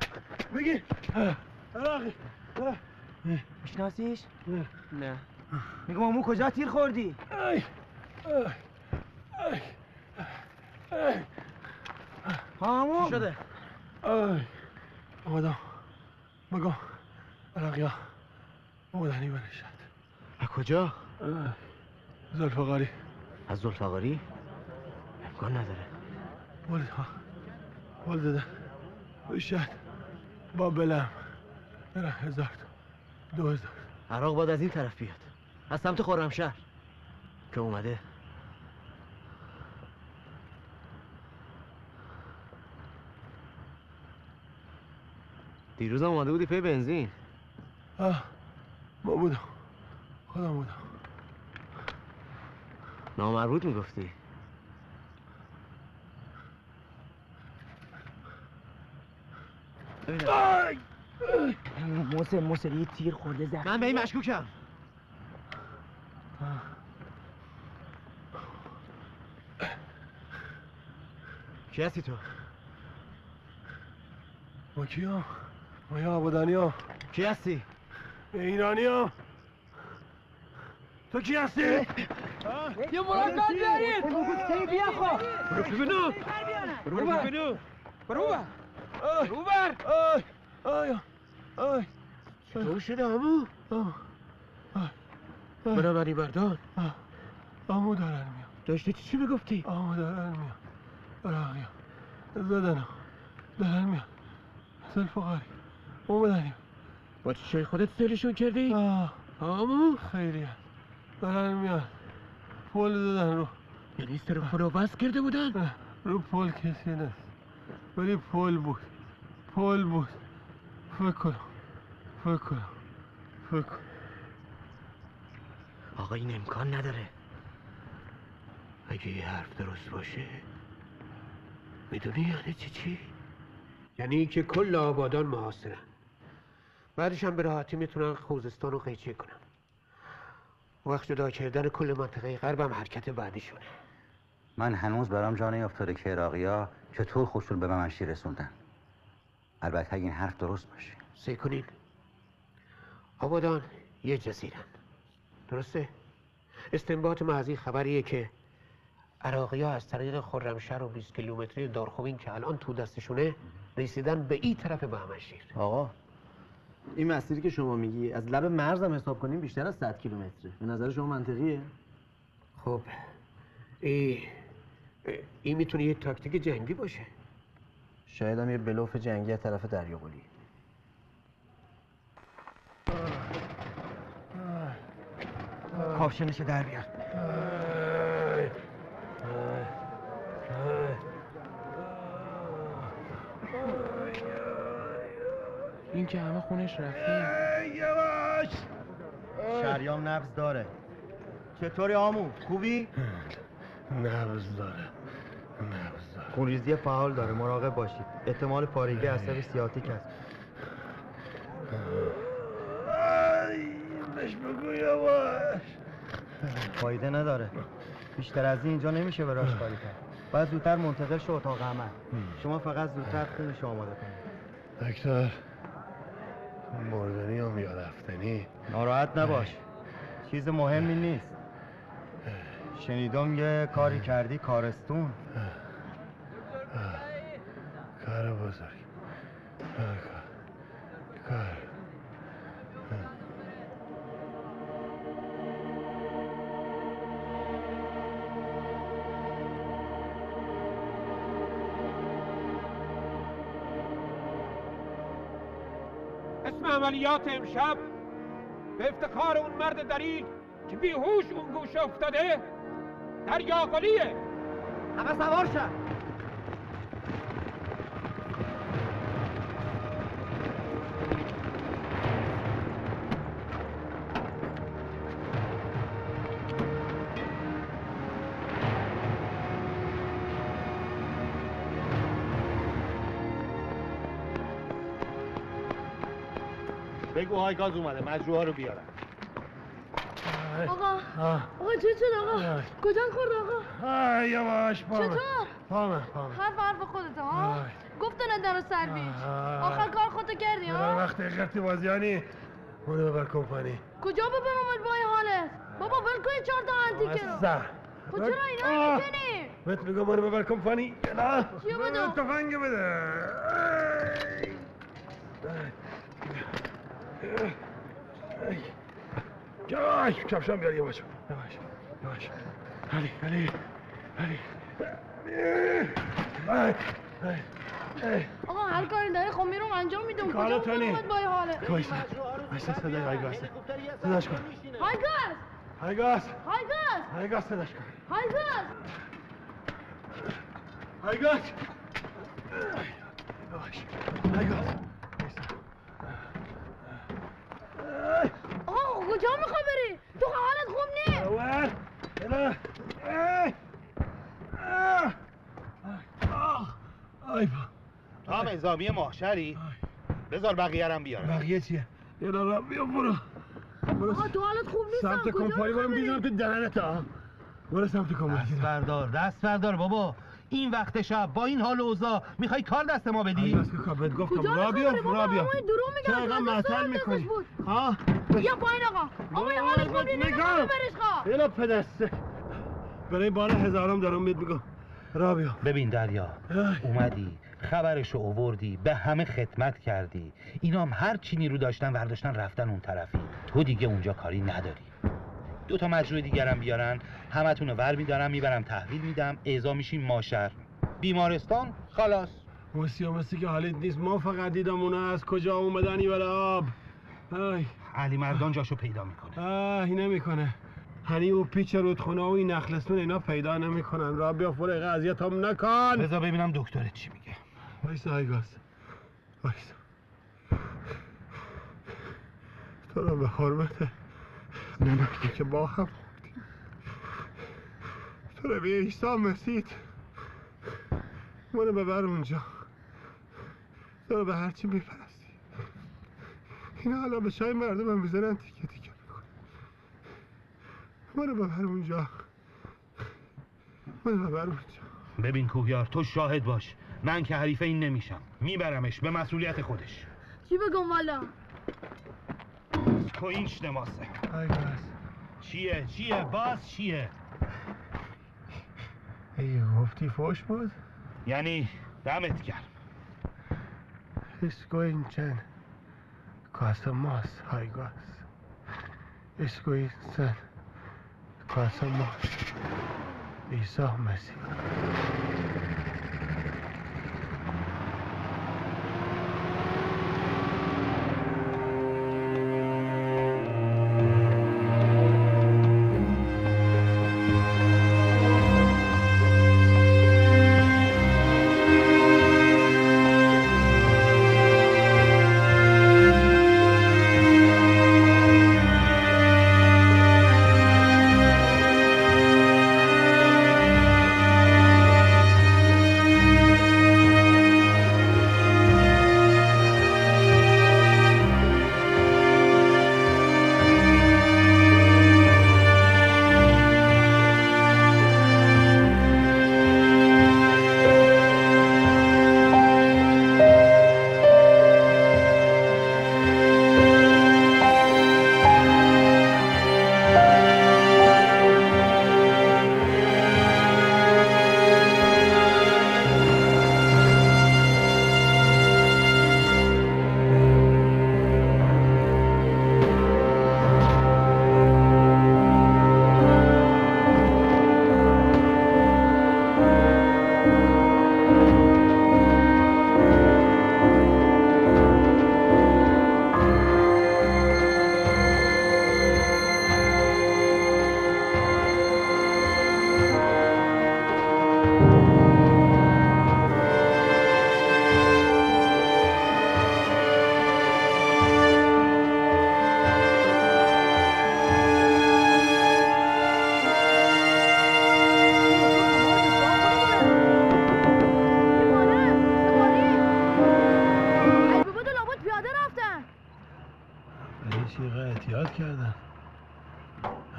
بگین عراقی میشناسیش؟ نه میگم امو کجا تیر خوردی؟ همون چی شده؟ آمدم بگم عراقی ها اومدنی بنشد از کجا؟ زلفقاری از زلفقاری؟ امکان نداره ول دادن بشد با بلم برم 1000 تا 2000 عراق باید از این طرف بیاد از سمت خرمشهر که اومده دیروز هم اومده بودی پی بنزین ما بودم خودم بودم نامربوط میگفتی موسر یه تیر خورده زخم من به این مشکوکم کی هستی تو؟ ما کیم؟ ما یا آبادانی ها کی هستی؟ ایرانی ها تو کی هستی؟ یه مراقبت بیارید بیا خب برو ببینو برو بر چطور شده همو؟ بنابراین مردان آمو دارن میام داشتی چی میگفتی؟ آمو دارن میام عراقی زدنم دارن میام زلفقاری اومدنیم با چه خودت سیرشون کردی؟ همو؟ خیلی دارن میان پول دادن رو یعنی سر پولو بس کرده بودن؟ رو پول کسی نیست ولی پول بود فکر کنم آقا این امکان نداره اگه یه حرف درست باشه میدونی یعنی چی؟ یعنی که کل آبادان محاصرن بعدش هم به راحتی میتونن خوزستان رو قیچی کنن وقت جدا کردن کل منطقه غرب هم حرکت بعدیشونه من هنوز برام جا نیافتاده که عراقی‌ها چطور خودشون به منشی رسوندن البته اگه این حرف درست باشه سعی کنین آبادان یه جزیرن درسته؟ استنباط ما از این خبریه که عراقی‌ها از طریق خرمشهر و 20 کیلومتری دارخوین که الان تو دستشونه رسیدن به این طرف بهمنشیر آقا این مسیری که شما میگی از لب مرزم حساب کنیم بیشتر از 100 کیلومتره به نظر شما منطقیه؟ خب این میتونه یه تاکتیک جنگی باشه شاید هم یه بلوف جنگی از طرف دریاقلی کاپشنشو در بیار این که همه خونش رفته یواش شریام نبض داره چطوری آمو؟ خوبی؟ نبض داره خونریزی فعال داره مراقب باشید احتمال پارگی عصب سیاتیک هست بهش بگو یواش فایده نداره بیشتر از اینجا نمیشه براش کاری کرد باید زودتر منتقل شو اتاق عمل شما فقط زودتر خونش آماده کنید دکتر مردنی هم یا رفتنی ناراحت نباش چیز مهمی نیست شنیدم یه کاری کردی کارستون کار بزرگ کار اسم عملیات امشب به افتخار اون مرد دریغ که بیهوش اون گوشه افتاده دریاقلیه. همه سوار شد. بگو های گاز اومده مجروحا رو بیارن. آقا چه شد آقا؟ کجا خورد آقا؟ یواش پامه. چطور؟ پامه حرف خودت ها؟ گفتن در سرویس. آخر کار خودتو کردی ها؟ وقت اخرتی بازیانی اونو ببر کمپانی. کجا ببرم با این حالت؟ بابا ول کن 4 تا انتیکه رو. خب چرا اینا میکنی؟ بهت میگم منو ببر کمپانی. نه چیو بدم؟ تفنگ بده. یواش کفشم بیار یواش علی آقا هر کاری داری خب میرم انجام میدم. کارا تانی با این حالت؟ وایسا صدای هایگاسه. صداش کن. هایگاس صداش کن. هایگاس آقا کجا میخوای بری؟ تو حالت خوب نیست. تو هم نظامی محشری؟ بذار بقیه رم بیارم. بقیه چیه؟ بیا برو. آقا تو حالت خوب نیست. سمت کمپانی برم بیزنم تو دهنت ها. برو سمت کمپانی. دست بردار بابا. این وقت شب با این حال و اوضاع میخوای کار دست ما بدی؟ بهت گفتم را بیار. چرا اینقدر معطل میکنی؟ ها؟ یا پایین آقا این حالت خوب نیست. برش خواه. یلا پدسته برای بار هزارم دارم بهت میگم را بیا. ببین دریا اومدی خبرشو آوردی به همه خدمت کردی. اینا هم هر چی نیرو داشتن ورداشتن رفتن اون طرفی. تو دیگه اونجا کاری نداری. 2 تا مجروح دیگرم بیارن همتون رو ور میدارم میبرم تحویل میدم اعزام میشیم ماشر بیمارستان خلاص. موسی که حالیت نیست. ما فقط دیدم اونا از کجا اومدن این آب. علی مردان جاشو پیدا میکنه. نمیکنه. هنی و پیچ رودخونه و این نخلستون اینا پیدا نمیکنن. را بیا فرق اذیت هم نکن. بذار ببینم دکترت چی میگه. وایسا هایگاس وایسا. تو رو به حرمت نمکی که با هم بودیم تو رو به عیسی مسیح منو ببر اونجا. تو رو به هرچی میپرستی. اینا حالا به شای مردم هم میزنن تیکه میکن. منو ببر اونجا. ببین کوهیار تو شاهد باش. من که حریف این نمیشم. میبرمش به مسئولیت خودش. چی بگم والا؟ تو این شنماسه. چیه؟ باز چیه؟ گفتی فوش بود؟ یعنی دمت گرم. It's going to cost más, Haigas. It's going to cost más. Isa Messi.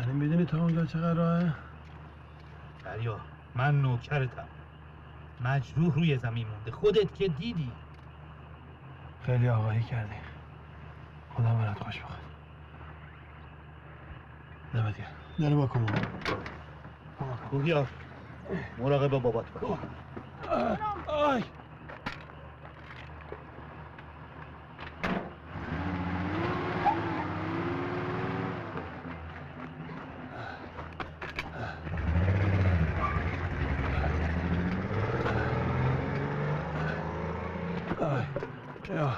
یعنی میدونی تا اونجا چقدر راهه؟ دریا من نوکرتم. مجروح روی زمین مونده، خودت که دیدی. خیلی آگاهی کردی. خدا برات خوش بخواد. دمت گرم. در با کن روحیار مراقب بابات باش. آی یا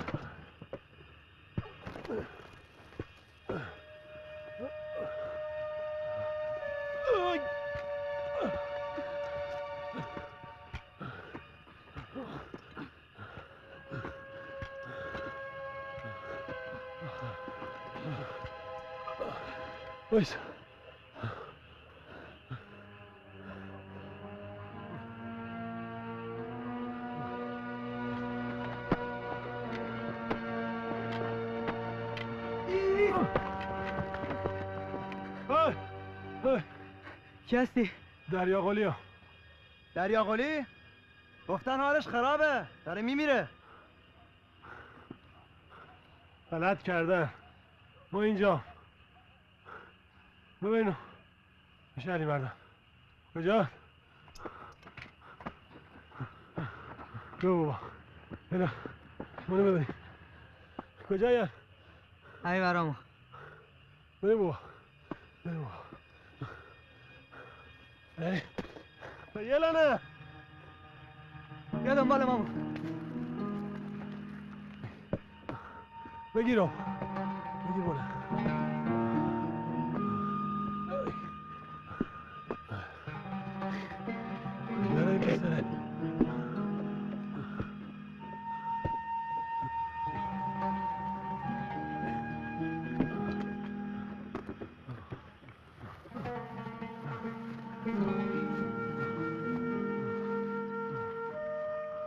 وایسا. کی هستی؟ دریا قلی‌ها. دریا قلی؟ گفتن حالش خرابه، داره میمیره. غلط کردن. ما اینجا. ببینو. میشه علی مردم. کجا؟ بگو بابا. بلا. منو ببین. کجا یا؟ ای برامو. ببین بابا. ببین بابا. ای. یلانه. بیا دنبال مامو. بگیرم. بگیر بالا. کجا رای پسره؟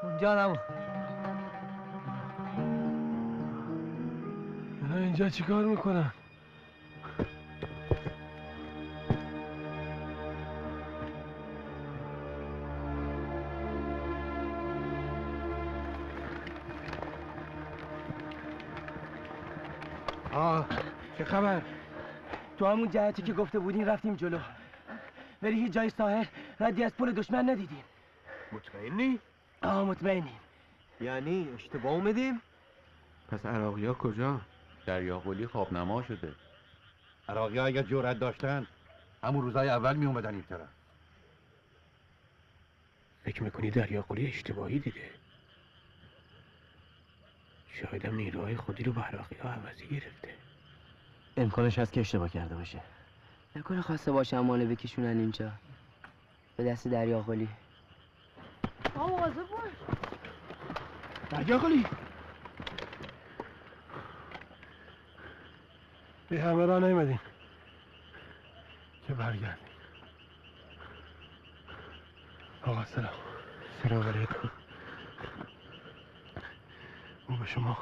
اونجا نمو. اینجا چیکار میکنن؟ چه خبر؟ تو همون جهتی که گفته بودین رفتیم جلو، ولی هیچ جای ساحل ردی از پل دشمن ندیدیم. مطمئنی؟ مطمئنیم. یعنی اشتباه اومدیم؟ پس عراقی ها کجا؟ دریا قلی خوابنما شده. عراقی ها اگر جرأت داشتن همون روزای اول می اومدن این طرف. فکر میکنی دریا قلی اشتباهی دیده؟ شایدم نیروهای خودی رو به عراقی ها عوضی گرفته. امکانش هست که اشتباه کرده باشه. نکنه خواسته باشه امانه بکشونن اینجا به دست دریا قلی. مواظب باش. دریا قلی. به همه را نیمدین که برگردیم. آقا سلام. سلام علیکم. او به شما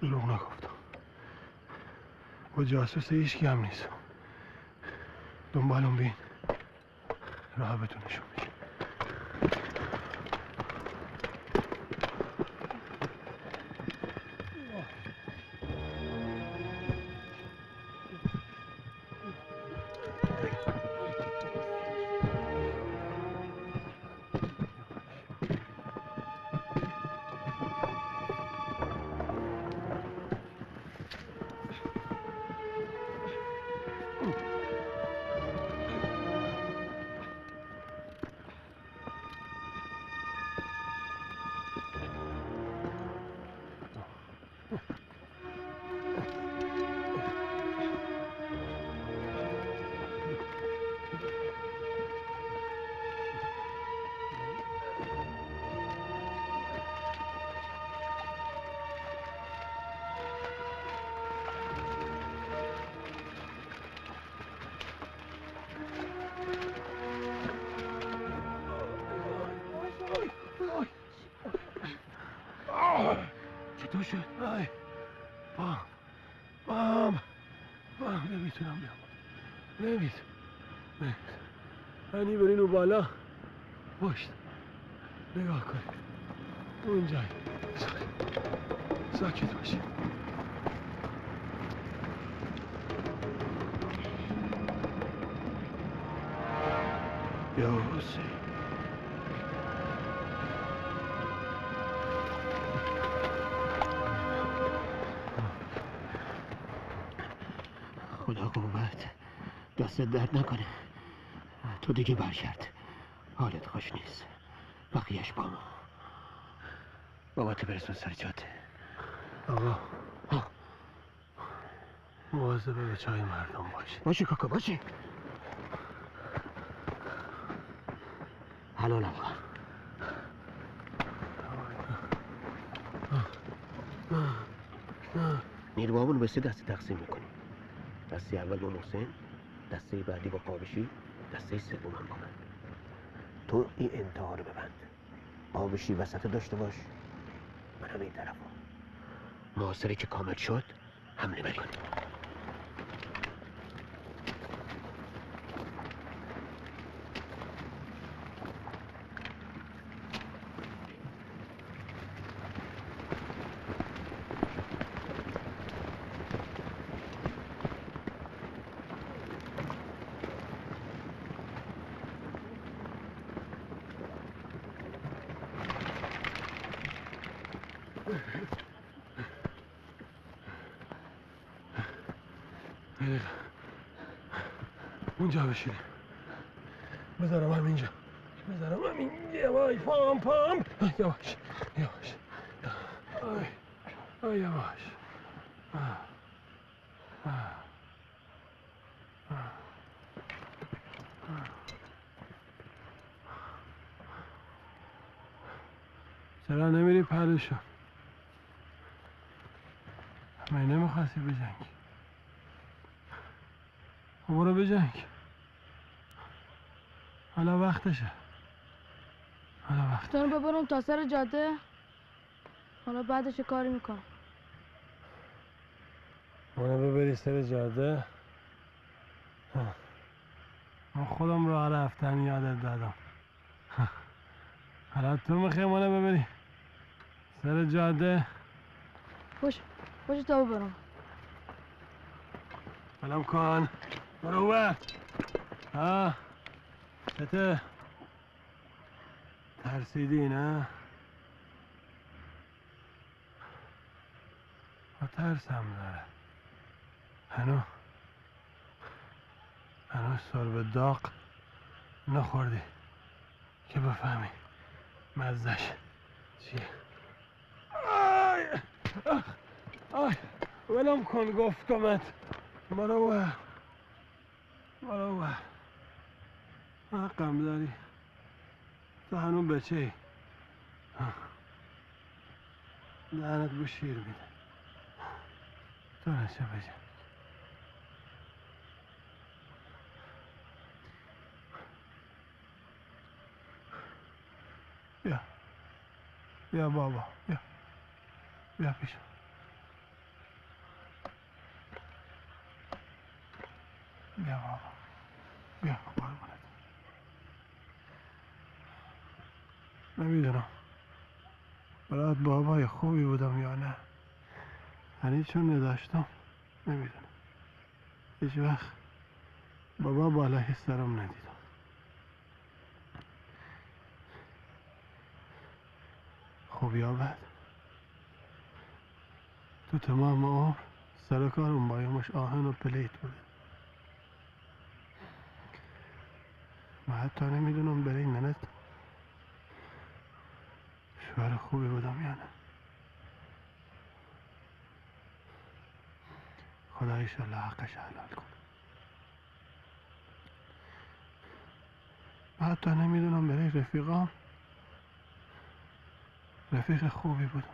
دروغ نگفتم. با جاسوس هیچکی هم نیست. دنبالم بین راه بهتون نشون میدم. چطور شد؟ بام نمیتونم بیام. نمید هنی برین اون بالا پشت نگاه کنید اونجای ساکت باشید یا حسین خدا قوت دستت درد نکنه تو دیگه برگرد حالت خوش نیست بقیهش با ما باباتو برسون سر جاده آقا مواظب به چای مردم باشه باشه کاکا باشه حلالم کن نیروامون به 3 دسته تقسیم میکنیم دسته اول با محسن دسته بعدی با قابشی دسته سوم هم با من تو این انتها رو ببند قابشی وسط داشته باش من هم این طرف محاصره که کامل شد حمله بکنیم اونجا بشینیم بذارم همینجا یواش پام یواش آی یواش چرا نمیری پهلوشون من نمیخواستی بجنگی برو بجنگ حالا وقتشه تو رو ببرم تا سر جاده حالا بعدش کاری میکنم منو ببری سر جاده من خودم راه رفتن یادت دادم حالا تو میخوای منو ببری سر جاده باش تا ببرم بلم کن برو بر چته ترسیدی نه با ترسم داره هنوز سرب داغ نخوردی که بفهمی مزدش چیه آی ولم کن گفتمت برو حقم داری تو هنون بچه ای دهنت بو شیر میده تو نشه بجن بیا بابا بیا پیش بیا بابا بیا قربونت نمیدونم برات بابای خوبی بودم یا نه یعنی چون نداشتم نمیدونم هیچ وقت بابا بالای سرم ندیدم خوب یا بد تو تمام عمر سر کارم بایمش آهن و پلیت بوده من حتی نمیدونم برای ننت شوهر خوبی بودم یا نه خدا ایشالله حقش حلال کنه من حتی نمیدونم برای رفیقام رفیق خوبی بودم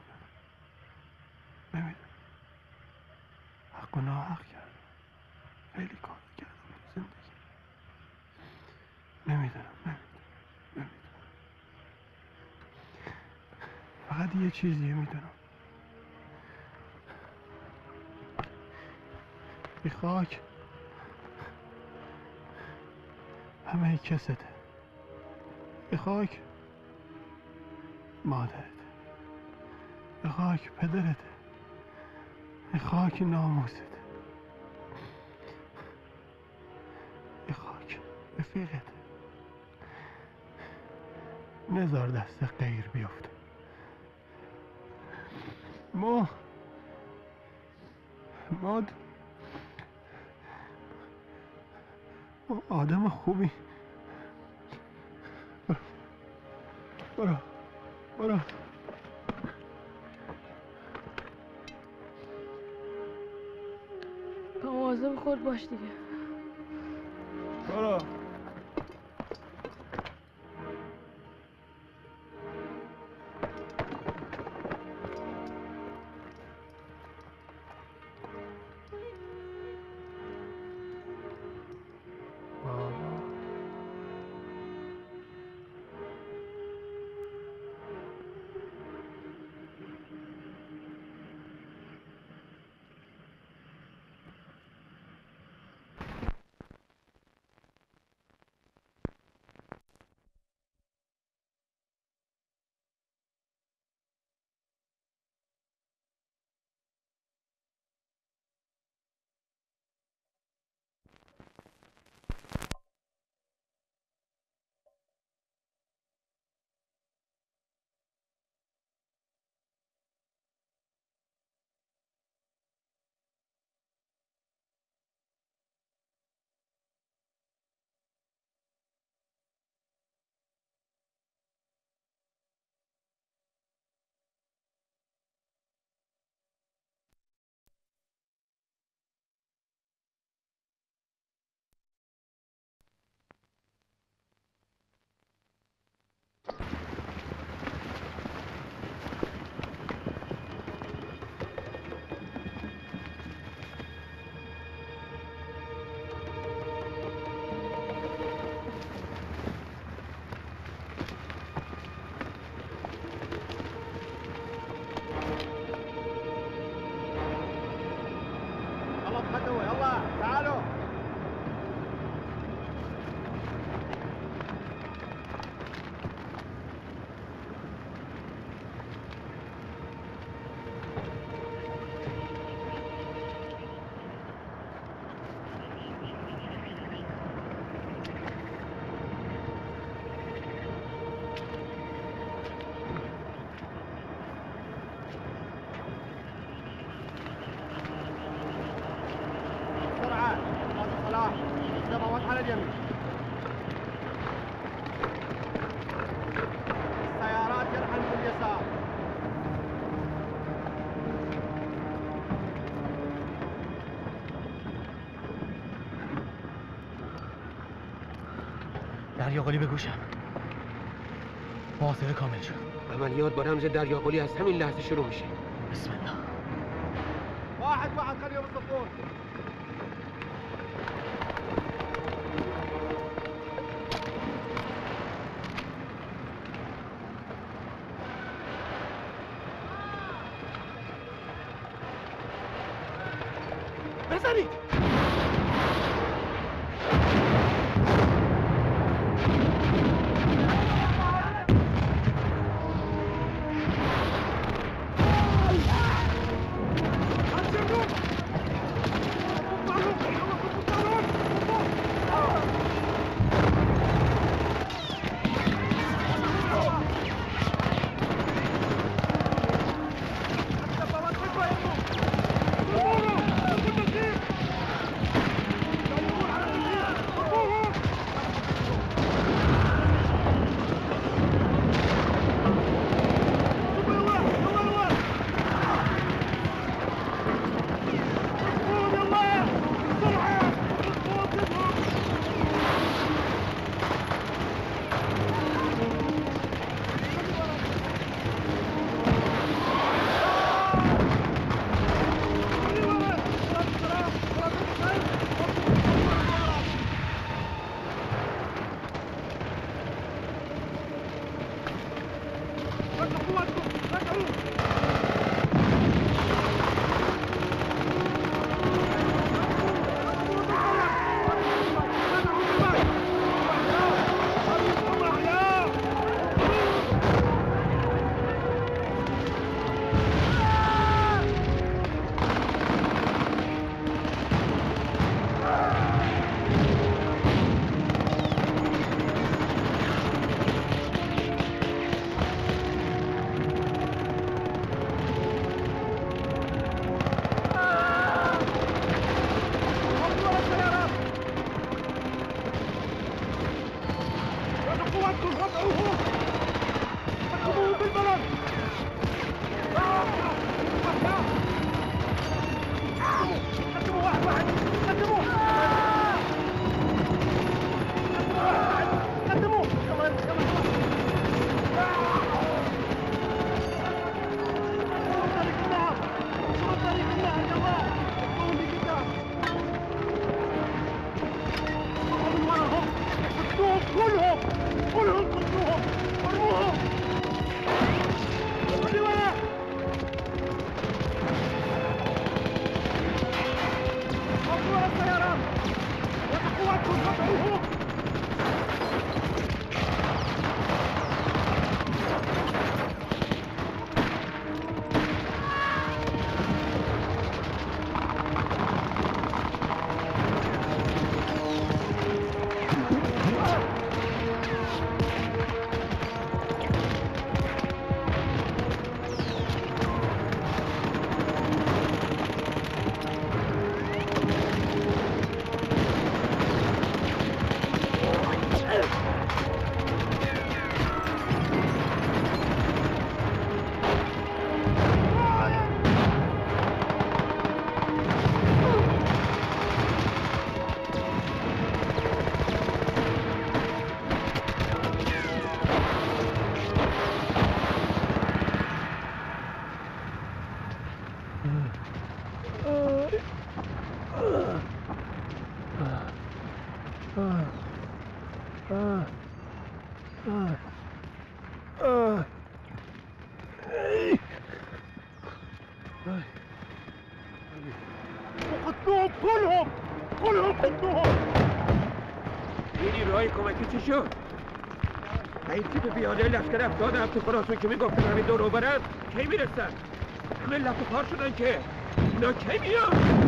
نمیدونم حق و ناحق کردم خیلی کار کردم تو زندگی نمیدونم فقط یه چیزیه میدونم این خاک همه کسته. به خاک مادرت، به خاک پدرت، به خاک ناموست، به خاک رفیقت. نزار دست غیر بیفته. ما آدم خوبی. برو مواظب خود باش دیگه. برو. دریاقلی به گوشم. محاصره کامل شد. عملیات با رمز دریاقلی از همین لحظه شروع میشه. بسم الله. واحد خليه بالصفون. بزنید. قوتكم وضعوهم قدموهم بالبلد قدموا واحد واحد قدموا قدموا كمان طريق النهر طريق النهر يا جماعه قوموا بقدام من وراهم قتلوهم كلهم قتلوهم ارموهم اللي وراه وقفوا ورا السيارات وقواتكم قطعوهم وقتلوهم كلهم قتلوهم این نیروهای کمکی چی شد؟ این تیپ بیاده لشکر افغان هم تو خراسان که میگفتن همین دور برن کی میرسن؟ همه لف و پار شدن که اینا کی میان؟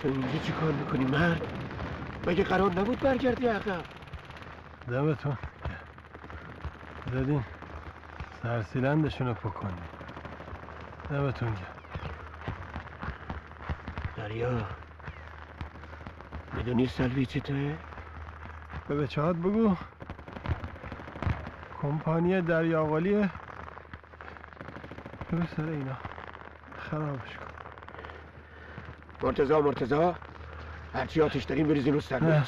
تو اینجا چی کار میکنی مرد؟ مگه قرار نبود برگردی عقب؟ دمتون دادین سرسیلندشونو پکنی دمتون گرم. دریا میدونی سلوی چی توه؟ به بچه‌هات بگو کمپانی دریاقلیه رو سر اینا خرابش کن. مرتضی هرچی آتش داریم بریزین رو سر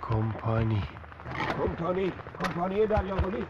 کمپانی دریاقلی.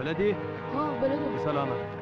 بلدی؟ ها بلدم. سلامت.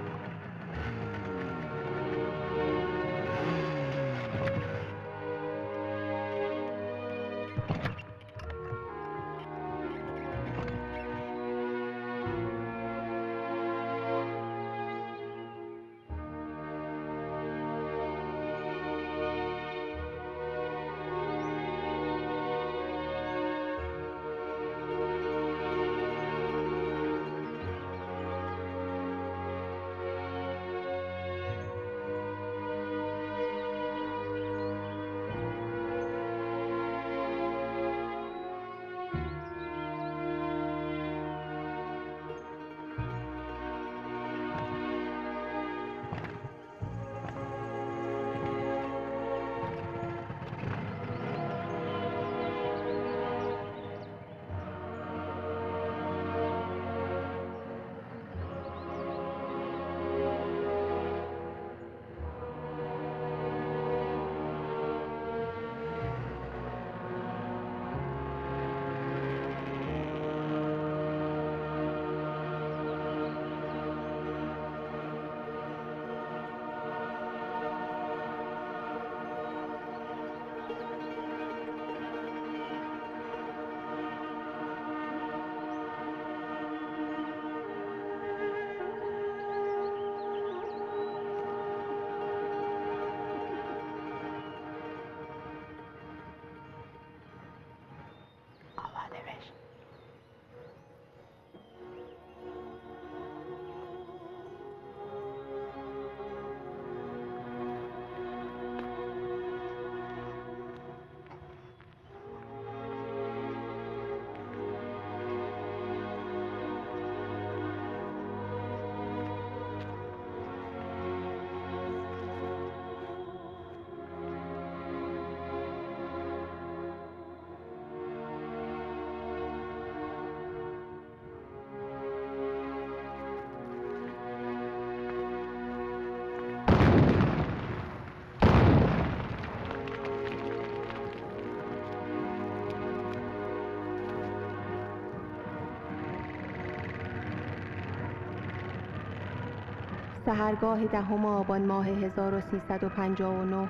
سحرگاه 10 آبان ماه 1359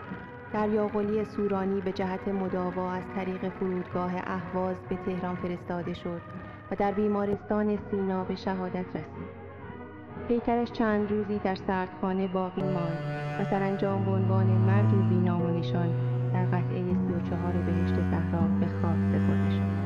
دریاقلی سورانی به جهت مداوا از طریق فرودگاه اهواز به تهران فرستاده شد و در بیمارستان سینا به شهادت رسید. پیکرش چند روزی در سردخانه باقی ماند و سرانجام به عنوان مردی بی‌نام و نشان در قطعه 34 بهشت صحرا به خاک سپرده شد.